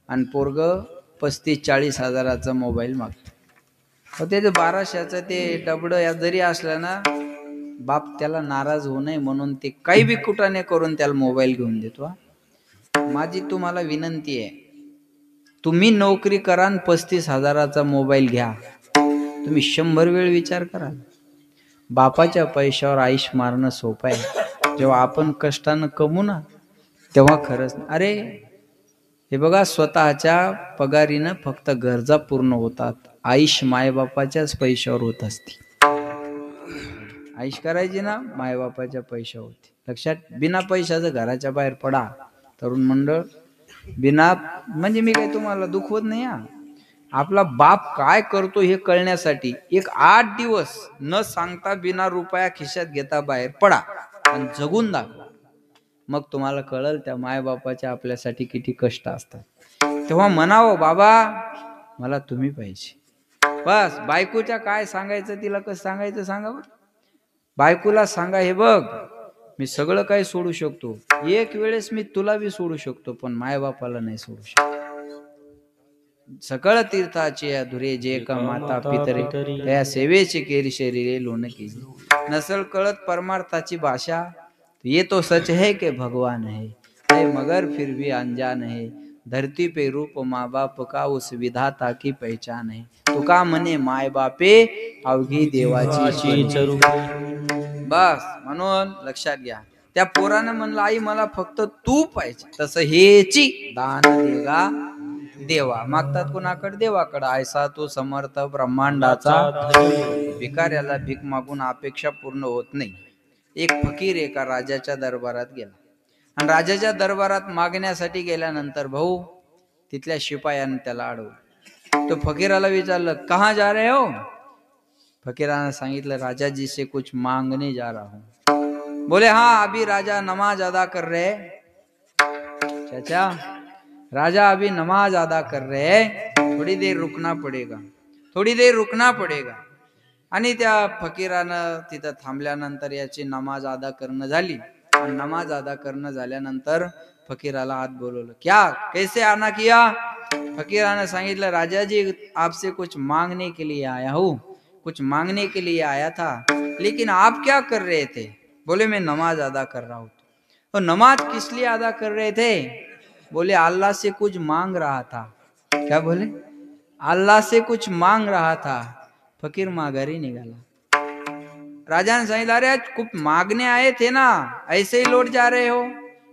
आणि पोरग 35-40 हजाराचा मोबाईल मागतो. ते 1200चं ते डबडं जरी असलं ना, बाप त्याला नाराज होऊ नये म्हणून ते काही बी कुटाने करून त्याला मोबाईल घेऊन देतो. माझी तुम्हाला विनंती आहे, तुम्ही नोकरी करा 35 हजाराचा मोबाईल घ्या, तुम्ही 100 वेळ विचार करा. बापाच्या पैशावर आयुष मारणं सोपं आहे. जेव्हा आपण कष्टानं कमवू ना तेव्हा खरंच. अरे हे बघा, स्वतःच्या पगारीनं फक्त गरजा पूर्ण होतात. आयुष मायबापाच्याच पैशावर होत असते. आयुष करायची ना मायबापाच्या पैशावर होती. लक्षात. बिना पैशाचं घराच्या बाहेर पडा तरुण मंडळ. बिना म्हणजे मी काही तुम्हाला दुखवत नाही हा. आपला बाप काय करतो हे कळण्यासाठी एक 8 दिवस न सांगता बिना रुपया खिशात घेता बाहेर पडा आणि जगून दाखवा. मग तुम्हाला कळल त्या मायबापाच्या आपल्यासाठी किती कष्ट असतात. तेव्हा म्हणावं बाबा मला तुम्ही पाहिजे. बस. बायकोच्या काय सांगायचं, तिला कसं सांगायचं सांगा. बायकोला सांगा, हे बघ मी सगळं काही सोडू शकतो, एक वेळेस मी तुला बी सोडू शकतो, पण मायबापाला नाही सोडू शकतो. सकळ तीर्थाचे अधुरे जे का माता पितरे त्या सेवेचे केरी शरीरे लोण केली. नसल कळत परमार्थाची भाषा, ये तो सच है के भगवान है मगर फिर भी अनजान है. धरती पे रूप माँ बाप का उस विधाता की पहचान है. तुका म्हणे माय बापे अवघी देवाची चरूपे. बस. म्हणून लक्षात घ्या, त्या पोरानं म्हणलं आई मला फक्त तू पाहिजे, तसं हेची दान देगा देवा. मागतात कोणाकडे? देवाकडे. ऐसा तो समर्थ ब्रह्मांडाचा. भिकाऱ्याला भीक मागून अपेक्षा पूर्ण होत नाही. एक फकीर एका राजाच्या दरबारात गेला आणि राजाच्या दरबारात मागण्यासाठी गेल्यानंतर भाऊ तिथल्या शिपायाने त्याला अडवलं. तो फकीराला विचारलं कहाँ जा रहे हो? फकीराने सांगितलं राजा जी से कुछ मांगने जा रहा हूं. बोले हाँ अभी राजा नमाज अदा कर रहे हैं. चाचा राजा अभी नमाज अदा कर रहे हैं, थोड़ी देर रुकना पड़ेगा, थोड़ी देर रुकना पड़ेगा. आणि त्या फकीरानं तिथं थांबल्यानंतर याची नमाज अदा करणं झाली. आणि नमाज अदा करणं झाल्यानंतर फकीराला आत बोलवलं. क्या कैसे आना किया? फकीराने सांगितलं राजाजी आपसे कुछ मांगने के लिए आया हूँ, कुछ मांगने के लिए आया था, लेकिन आप क्या कर रहे थे? बोले मैं नमाज अदा कर रहा हूँ. तो नमाज किस लिए अदा कर रहे थे? बोले अल्लाह से कुछ मांग रहा था. क्या बोले? अल्लाह से कुछ मांग रहा था. फकीर माघारी निघाला. राजा ने सांगितलं अरे खूप मांगने आए थे ना, ऐसे ही लौट जा रहे हो.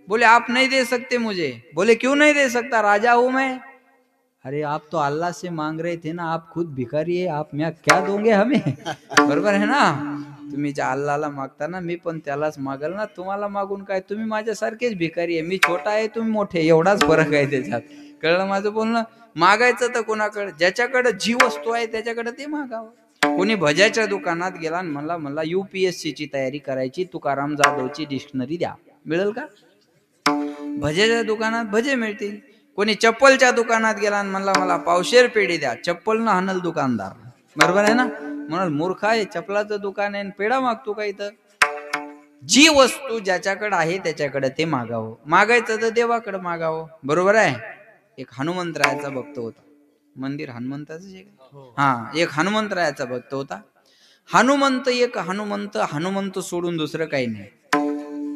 बोले आप नहीं दे सकते मुझे. बोले क्यों नहीं दे सकता, राजा हूं मैं. अरे आप तो अल्लाह से मांग रहे थे ना, आप खुद भिखारी है, आप मैं क्या दोगे हमें? बरोबर आहे ना? तुम्ही ज्या अल्लाला मागता ना, मी पण त्यालाच मागल ना. तुम्हाला मागून काय, तुम्ही माझ्यासारखेच भिकारी आहे. मी छोटा आहे, तुम्ही मोठे, एवढाच फरक आहे त्याच्यात. कळलं माझं बोलणं? मागायचं तर कोणाकडे, ज्याच्याकडे जी वस्तू आहे त्याच्याकडे ते मागावं. कोणी भज्याच्या दुकानात गेला आणि मला UPSC ची तयारी करायची, तुकाराम जाधवची डिक्शनरी द्या, मिळेल का? भजेच्या दुकानात भजे मिळतील. कोणी चप्पलच्या दुकानात गेला आणि मला पावशेर पेढी द्या, चप्पल न हाणल दुकानदार. बरोबर आहे ना? म्हणून मूर्ख आहे, चप्पलाचं दुकान आहे पेढा मागतो का इथं? जी वस्तू ज्याच्याकडे आहे त्याच्याकडे ते मागावं. मागायचं तर देवाकडे मागावं. बरोबर आहे? एक हनुमंतरायाचा भक्त होता. मंदिर हनुमंताचं आहे का? हा, एक हनुमंतरायाचा भक्त होता. हनुमंत सोडून दुसरं काही नाही.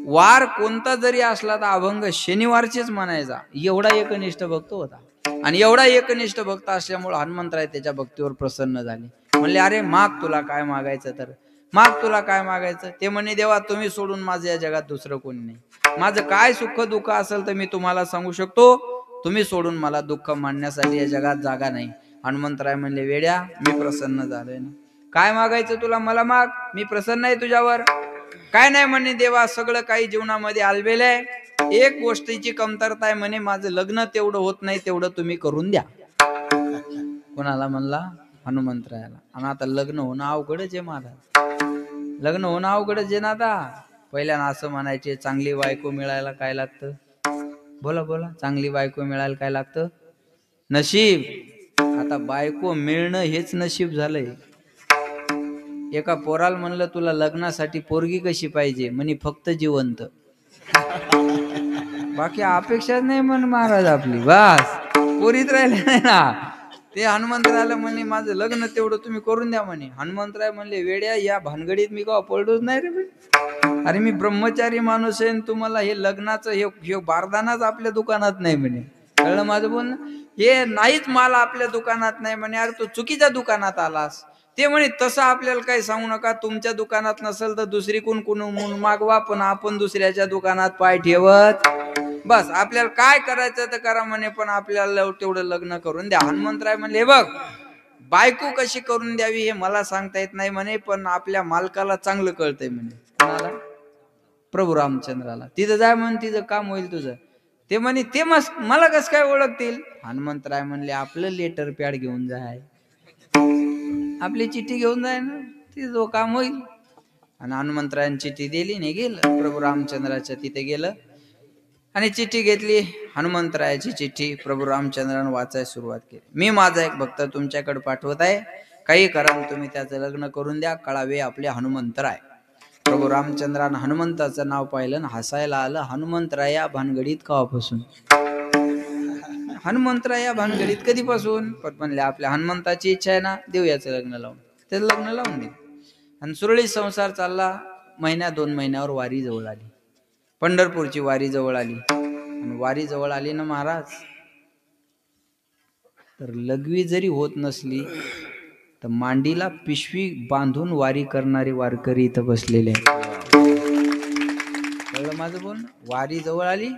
वार कोणता जरी असला तर अभंग शनिवारचेच म्हणायचा, एवढा एकनिष्ठ भक्त होता. आणि एवढा एकनिष्ठ भक्त असल्यामुळे हनुमंतराय त्याच्या भक्तीवर प्रसन्न झाले. म्हणले, अरे माग, तुला काय मागायचं तर माग, तुला काय मागायचं? ते म्हणे, देवा तुम्ही सोडून माझं या जगात दुसरं कोणी नाही. माझं काय सुख दुःख असेल तर मी तुम्हाला सांगू शकतो, तुम्ही सोडून मला दुःख मांडण्यासाठी या जगात जागा नाही. हनुमंतराय म्हणले, वेड्या, मी प्रसन्न झालोय ना. काय मागायचं तुला? मला माग, मी प्रसन्न आहे तुझ्यावर. काय नाही म्हणे देवा, सगळं काही जीवनामध्ये आलबेलं आहे, एक गोष्टीची कमतरता आहे म्हणे, माझं लग्न तेवढं होत नाही, तेवढं तुम्ही करून द्या. कोणाला म्हणला? हनुमंतरायाला. आणि आता लग्न होणं अवघडच आहे महाराज, लग्न होणं अवघडच आहे ना. आता पहिल्यानं असं म्हणायचे, चांगली बायको मिळायला काय लागतं? बोला बोला, चांगली बायको मिळायला काय लागतं? नशीब. आता बायको मिळणं हेच नशीब झालंय. एका पोराला म्हणलं, तुला लग्नासाठी पोरगी कशी पाहिजे? म्हणे, फक्त जिवंत. बाकी अपेक्षा नाही म्हण महाराज आपली, बस पोरीत राहिले नाही ना. ते हनुमंतरायला म्हणे, माझं लग्न तेवढं तुम्ही करून द्या म्हणे. हनुमंतराय म्हणले, वेड्या, या भानगडीत मी का पडलोच नाही रे. अरे मी ब्रह्मचारी माणूस आहे, तुम्हाला हे लग्नाचं हे बारदानाच आपल्या दुकानात नाही म्हणे. कळलं माझं बोलणं? हे नाहीच माल आपल्या दुकानात नाही म्हणे. अरे तू चुकीच्या दुकानात आलास. ते म्हणे, तसं आपल्याला काही सांगू नका, तुमच्या दुकानात नसेल तर दुसरी कोण मागवा, पण आपण दुसऱ्याच्या दुकानात पाय ठेवत बस. आपल्याला काय करायचं तर करा म्हणे, पण आपल्याला तेवढं लग्न करून द्या. हनुमंतराय म्हणले, हे बघ, बायको कशी करून द्यावी हे मला सांगता येत नाही म्हणे, पण आपल्या मालकाला चांगलं कळतंय म्हणे. कोणाला? प्रभू रामचंद्राला. तिथं जाय म्हण, तिचं काम होईल तुझं. ते म्हणे, ते मला कसं काय ओळखतील? हनुमंतराय म्हणले, आपलं लेटर पॅड घेऊन जाय, आपली चिठ्ठी घेऊन जाय ना, तिचं काम होईल. आणि हनुमंतरायाने चिठ्ठी दिली नाही, गेलं प्रभू रामचंद्राच्या तिथे गेलं आणि चिठ्ठी घेतली. हनुमंतरायाची चिठ्ठी प्रभू रामचंद्राने वाचायला सुरुवात केली. मी माझा एक भक्त तुमच्याकडे पाठवत आहे, काही करा तुम्ही त्याचं लग्न करून द्या, कळावे आपले हनुमंतराय. प्रभू रामचंद्रानं हनुमंताचं नाव पाहिलं आणि हसायला आलं. हनुमंतराया भानगडीत कवापासून? हनुमंतराया भानगडीत कधीपासून? पण म्हणले, आपल्या हनुमंताची इच्छा आहे ना, देऊयाचं लग्न लावून. त्याचं लग्न लावून दे. आणि सुरळीत संसार चालला. महिन्या 2 महिन्यावर वारी जवळ आली, पंढरपूरची वारी जवळ आली. आणि वारी जवळ आली ना महाराज, तर लघवी जरी होत नसली तर मांडीला पिशवी बांधून वारी करणारे वारकरी इथं बसलेले आहेत. कळलं माझं बोल? वारी जवळ आली,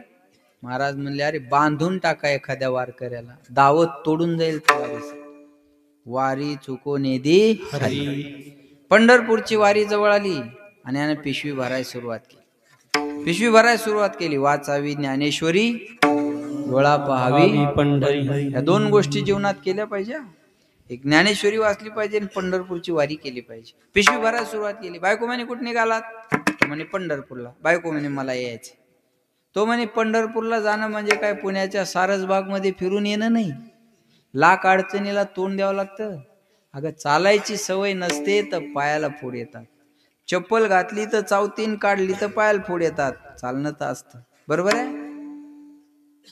महाराज म्हणले, अरे बांधून टाका एखाद्या वारकऱ्याला, दावत तोडून जाईल तो वारी चुकोने दे हरी. पंढरपूरची वारी जवळ आली आणि याने पिशवी भरायला सुरुवात केली. पिशवी भरायला सुरुवात केली. वाचावी ज्ञानेश्वरी, डोळा पहावी पंढरी. या 2 गोष्टी जीवनात केल्या पाहिजे. एक ज्ञानेश्वरी वाचली पाहिजे आणि पंढरपूरची वारी केली पाहिजे. पिशवी भरायला सुरुवात केली. बायको म्हणे, कुठे निघालात? म्हणे, पंढरपूरला. बायको म्हणे, मला यायचे. तो म्हणे, पंढरपूरला जाणं म्हणजे काय पुण्याच्या सारसबाग मध्ये फिरून येणं नाही, लाख अडचणीला तोंड द्यावं लागतं. अगं चालायची सवय नसते तर पायाला फोड येतात, चप्पल घातली तर चावतीन, काढली तर पायाला फोड येतात. चालणं तर असतं, बरोबर आहे?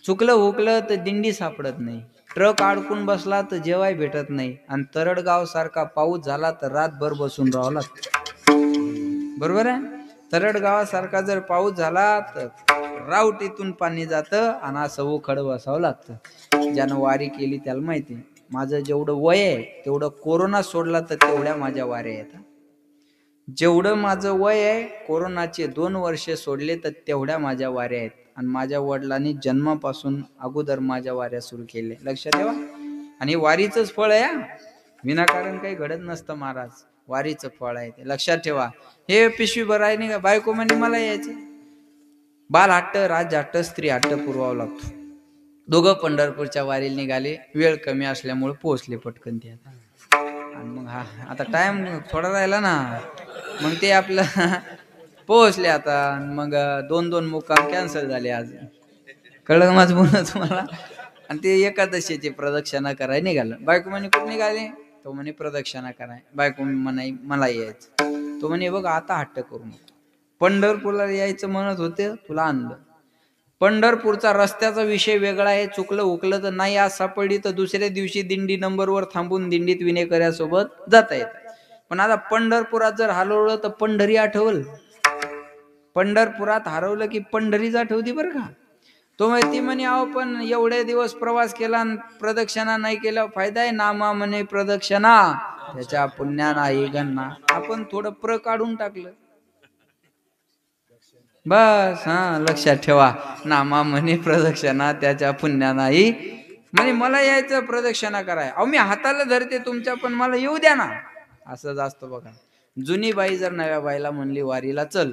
चुकलं हुकलं तर दिंडी सापडत नाही, ट्रक अडकून बसला तर जेवाय भेटत नाही, आणि तरडगाव सारखा पाऊस झाला तर रातभर बसून राहावं लागतं, बरोबर आहे? तरडगावासारखा जर पाऊस झाला तर रावटीतून पाणी जातं आणि असं उखड बसावं लागतं. ज्यानं वारी केली त्याला माहिती. माझं जेवढं वय आहे तेवढं कोरोना सोडला तर तेवढ्या माझ्या वाऱ्या आहेत. जेवढं माझं वय आहे, कोरोनाचे 2 वर्ष सोडले तर तेवढ्या माझ्या वाऱ्या आहेत. आणि माझ्या वडिलांनी जन्मापासून अगोदर माझ्या वाऱ्या सुरू केल्या. लक्षात ठेवा, आणि वारीचंच फळ आहे हा. विनाकारण काही घडत नसतं महाराज, वारीचं फळ आहे ते लक्षात ठेवा. हे पिशवी भर आहे नाही का, बायको म्हणे मला यायचं. बाल हट्ट, राज हट्ट, स्त्री हट्ट पुरवावा लागतो. दोघं पंढरपूरच्या वारीला निघाले. वेळ कमी असल्यामुळे पोहोचले पटकन ते. आणि मग हा आता टाइम थोडा राहिला ना, मग ते आपलं पोहोचले आता. मग 2-2 मुक्काम कॅन्सल झाले आज, कळलं माझं बोलणं तुम्हाला. आणि ते एकादशीची प्रदक्षिणा करायला निघालं. बायको म्हणे कुठे निघाले, तो म्हणे प्रदक्षिणा कराय. बायको म्हणे मला यायचं. तो म्हणे बघ आता हट्ट करू नको, पंढरपूरला यायचं म्हणत होते तुला आणलं. पंढरपूरचा रस्त्याचा विषय वेगळा आहे, चुकलं उकलं तर नाही आज सापडली तर दुसऱ्या दिवशी दिंडी नंबरवर थांबून दिंडीत विनेकऱ्यासोबत जाता येतं. पण आता पंढरपुरात जर हरवलं तर पंढरी आठवल. पंढरपुरात हरवलं की पंढरीच आठवती बरं का. तो ती म्हणे अहो पण एवढे दिवस प्रवास केला प्रदक्षिणा नाही केला फायदा आहे. नामा म्हणे प्रदक्षिणा त्याच्या पुण्या नाही गणना. आपण थोडं काढून टाकलं बस. हा लक्षात ठेवा, नामा म्हणे प्रदक्षिणा त्याच्या पुण्या नाही. म्हणे मला यायचं प्रदक्षिणा कराय. अहो मी हाताला धरते तुमच्या, पण मला येऊ द्या ना. असंच असतं बघा. जुनी बाई जर नव्या बाईला म्हणली वारीला चल,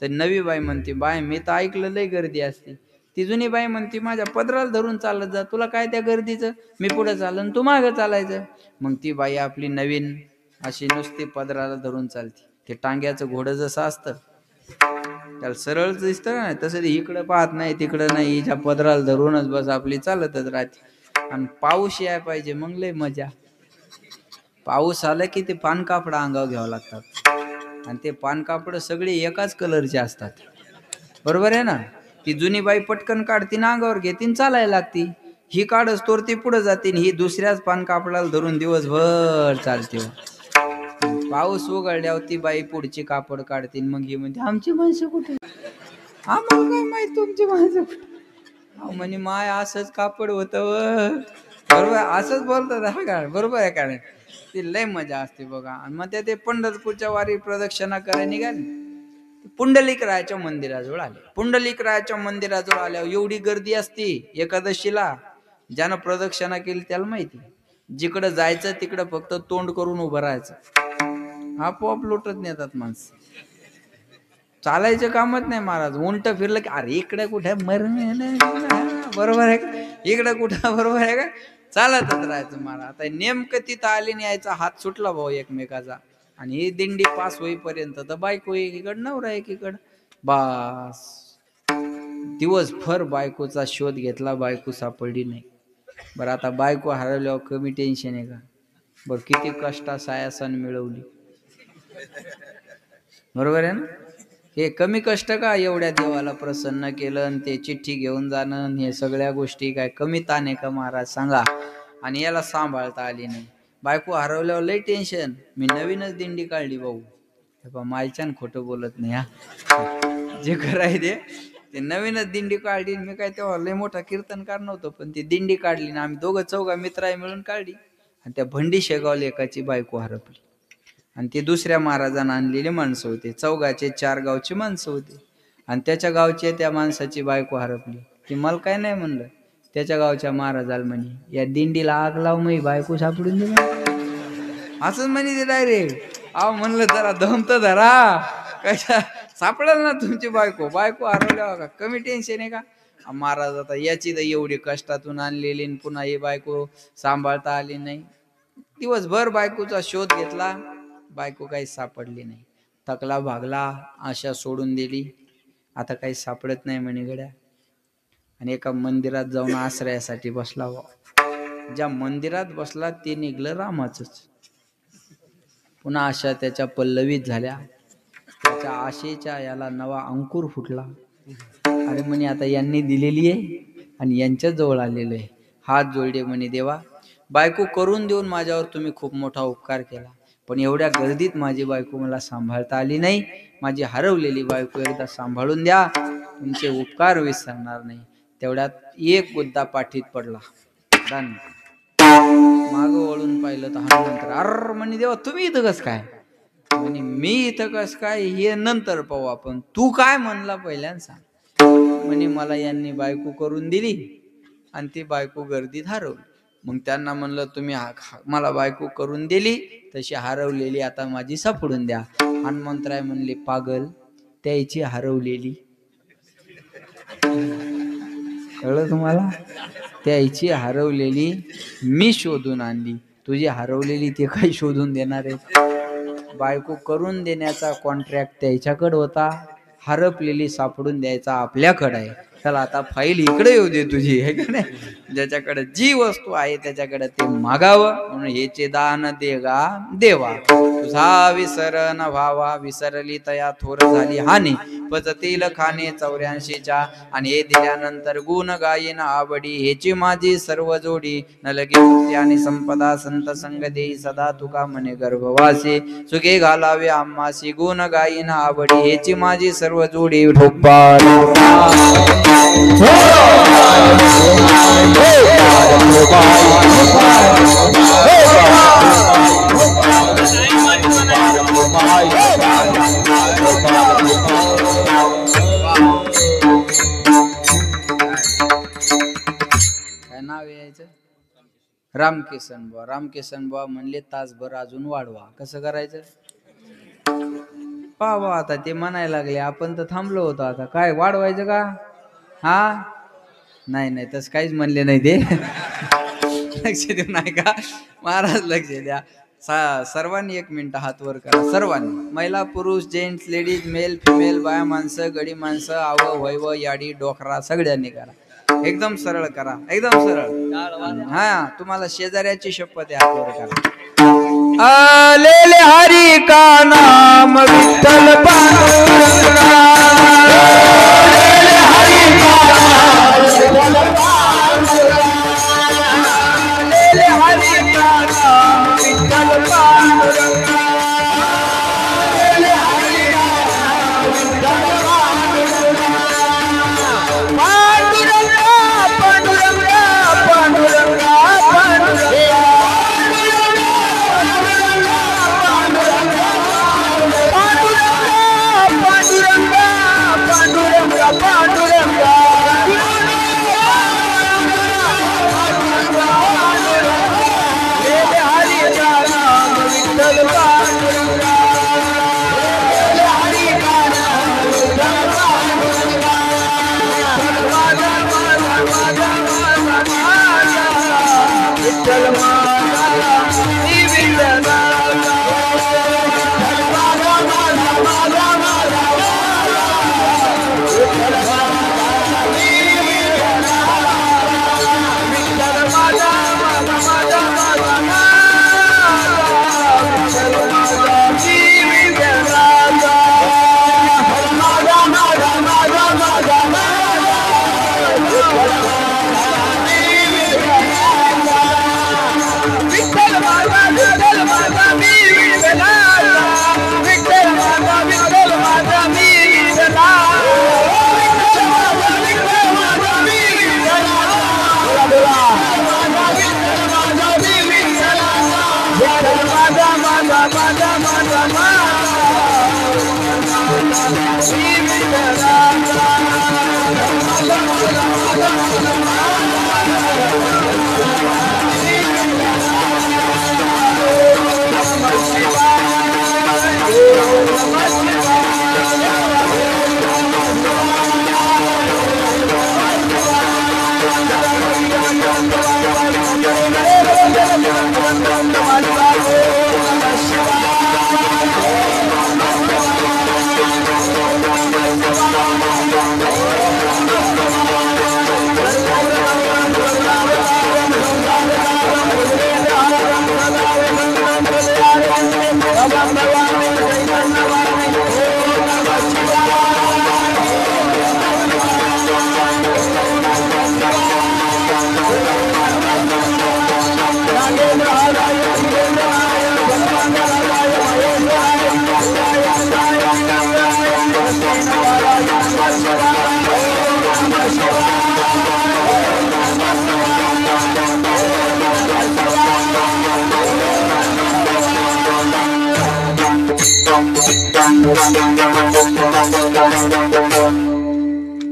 तर नवी बाई म्हणते बाय मी तर ऐकलं लय गर्दी असते. ती जुनी बाई म्हणते माझ्या पदराला धरून चालत जा, तुला काय त्या गर्दीचं, मी पुढे चालन तू मागं चालायचं. मग ती बाई आपली नवीन अशी नुसती पदराला धरून चालते. ते टांग्याचं घोडं जसं असतं त्याला सरळ दिसतं ना, तसं ते इकडं पाहत नाही तिकडं नाही, हिच्या पदराला धरूनच बस आपली चालतच राहते. आणि पाऊस याय पाहिजे मग लय मजा. पाऊस आला की ते पानकापड अंगावर घ्यावं लागतात. आणि ते पानकापड सगळे एकाच कलरचे असतात, बरोबर आहे ना. ती जुनी बाई पटकन काढती ना अंगावर घेतीन चालायला लागती. ही काढच तोर ती पुढे जाते, ही दुसऱ्याच पानकापडाला धरून दिवसभर चालते. पाऊस उघडल्यावर ती बाई पुढची कापड काढतील. मग ही म्हणते आमची माणसं कुठे, आम्हाला काय माहित तुमची माणसं कुठे. म्हणे माय असंच कापड होतं, बरोबर असंच बोलतात हा का, बरोबर आहे का नाही. ती लय मजा असते बघा. आणि मग ते पंढरपूरच्या वारी प्रदक्षिणा करायला निघाली. पुंडलिकरायाच्या मंदिराजवळ आले. पुंडलिकरायाच्या मंदिराजवळ आल्यावर एवढी गर्दी असते एकादशीला, ज्यानं प्रदक्षिणा केली त्याला माहिती. जिकडं जायचं तिकडं फक्त तोंड करून उभं राहायचं, आपोआप लोटत नेतात माणसं. चालायचं कामच नाही महाराज. उलट फिरलं की अरे इकडे कुठे मर, बरोबर आहे का, इकडे कुठं बरोबर आहे का, चालतच राहायचं महाराज. आता नेमकं तिथं आले न्यायचा हात सुटला भाऊ एकमेकाचा. आणि ही दिंडी पास होईपर्यंत तर बायको एकीकड नवरा एकीकड. बास दिवसभर बायकोचा शोध घेतला, बायको सापडली नाही. बरं आता बायको हरवल्यावर कमी टेन्शन आहे का. बरं किती कष्टा सायासन मिळवली, बरोबर आहे ना. हे कमी कष्ट का, एवढ्या देवाला प्रसन्न केलं आणि ते चिठ्ठी घेऊन जाणं, हे सगळ्या गोष्टी काय कमी ताण आहे का महाराज सांगा. आणि याला सांभाळता आली नाही. बायको हरवल्यावर लय टेन्शन. मी नवीनच दिंडी काढली भाऊ, मायच्यान खोटं बोलत नाही हा, जे करायचे ते नवीनच दिंडी काढली. मी काय तेव्हा लय मोठा कीर्तनकार नव्हतो, पण ती दिंडी काढली ना आम्ही दोघं चौघा मित्र मिळून काढली. आणि त्या भंडी शेगावला एकाची बायको हरपली. आणि ते दुसऱ्या महाराजांना आणलेली माणसं होते. चौघाचे 4 गावची माणसं होती. आणि त्याच्या गावचे त्या माणसाची बायको हरपली. ती मला काय नाही म्हणलं, त्याच्या गावच्या महाराजाला म्हणे या दिंडीला आग लाव, मी बायको सापडून दिली असंच म्हणे ते डायरेक्ट. अहो म्हणलं जरा दम तर धरा, कशा सापडेल ना तुमची बायको. बायको हरवल्या का कमी टेन्शन आहे का महाराज. आता याची तर एवढी कष्टातून आणलेली, पुन्हा ही बायको सांभाळता आली नाही. दिवसभर बायकोचा शोध घेतला, बायको काही सापडली नाही. थकला भागला, आशा सोडून दिली. आता काही सापडत नाही म्हणे गड्या. आणि एका मंदिरात जाऊन आश्रयासाठी बसला. ज्या मंदिरात बसला ते निघलं रामाचंच. पुन्हा आशा त्याच्या पल्लवीत झाल्या. त्याच्या आशेच्या याला नवा अंकुर फुटला. अरे म्हणे आता यांनी दिलेली आहे आणि यांच्या जवळ आलेलं आहे. हात जोडले म्हणे देवा, बायको करून देऊन माझ्यावर तुम्ही खूप मोठा उपकार केला, पण एवढ्या गर्दीत माझी बायको मला सांभाळता आली नाही. माझी हरवलेली बायको एकदा सांभाळून द्या, तुमचे उपकार विसरणार नाही. तेवढ्यात एक गुद्दा पाठीत पडला. माग वळून पाहिलं तर हनुमंत. अर म्हणे देवा तुम्ही इथं कस काय. म्हणे मी इथं कस काय हे नंतर पाहू आपण, तू काय म्हणला पहिल्यांदा सांग. म्हणे मला यांनी बायको करून दिली आणि ती बायको गर्दीत हरवली. मग त्यांना म्हणलं तुम्ही मला बायको करून दिली तशी हरवलेली आता माझी सापडून द्या. हनुमंतराय म्हणले पागल, त्याची हरवलेली कळलं तुम्हाला? त्याची हरवलेली मी शोधून आणली, तुझी हरवलेली ते काही शोधून देणार आहे? बायको करून देण्याचा कॉन्ट्रॅक्ट त्याच्याकडे होता, हरपलेली सापडून द्यायचा आपल्याकडे आहे. चला आता फाईल इकडे येऊ दे तुझी, हे का नाही? ज्याच्याकडे जी वस्तू आहे त्याच्याकडे ते मागावं. म्हणून हेचे दान देगा देवा, तुझा विसर न व्हावा. विसरली तया थोर झाली हानी, पचतील खाणे 84च्या. आणि हे दिल्यानंतर गुण गायीन आवडी, हेची माझी सर्व जोडी. न लगे मुक्ती आणि संपदा, संत संग देई सदा. तुका म्हणे गर्भवासी, सुखे घालावे आम्हासी. गुण गायीन आवडी, हेची माझी सर्व जोडी. काय नाव यायचं? रामकिसन बुवा. रामकिसन बुवा म्हणले तासभर अजून वाढवा. कसं करायचं? पाहा आता ते म्हणायला लागले, आपण तर थांबलो होतो, आता काय वाढवायचं का? हा नाही नाही तसं काहीच म्हणले नाही ते. लक्ष देऊ नाही का महाराज? लक्ष द्या. सर्वांनी 1 मिनिट हात वर करा. सर्वांनी, महिला पुरुष जेंट्स लेडीज मेल फिमेल, बाया माणसं गडी माणसं, आव वैव याडी डोकरा, सगळ्यांनी करा. एकदम सरळ करा, एकदम सरळ. हा तुम्हाला शेजाऱ्याची शपथ आहे, हात वर करा. आलेले हरी का नाम विठ्ठल पांडुरंगा, आलेले हरी का नाम विठ्ठल पांडुरंगा, आलेले हरी का नाम विठ्ठल पांडुरंगा, आलेले हरी का नाम विठ्ठल पांडुरंगा, पांडुरंगा पांडुरंगा पांडुरंगा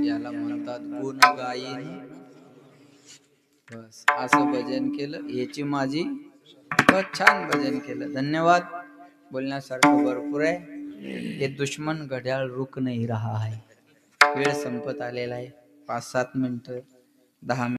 याला म्हणतात गुण गायीन बस असं भजन केलं याची माझी बस छान भजन केलं. धन्यवाद. बोलण्यासारखं भरपूर आहे. हे दुश्मन घड्याळ रुक नाही रहा है. वेळ संपत आलेला आहे. 5-7 मिनिटं 10 मिनिटं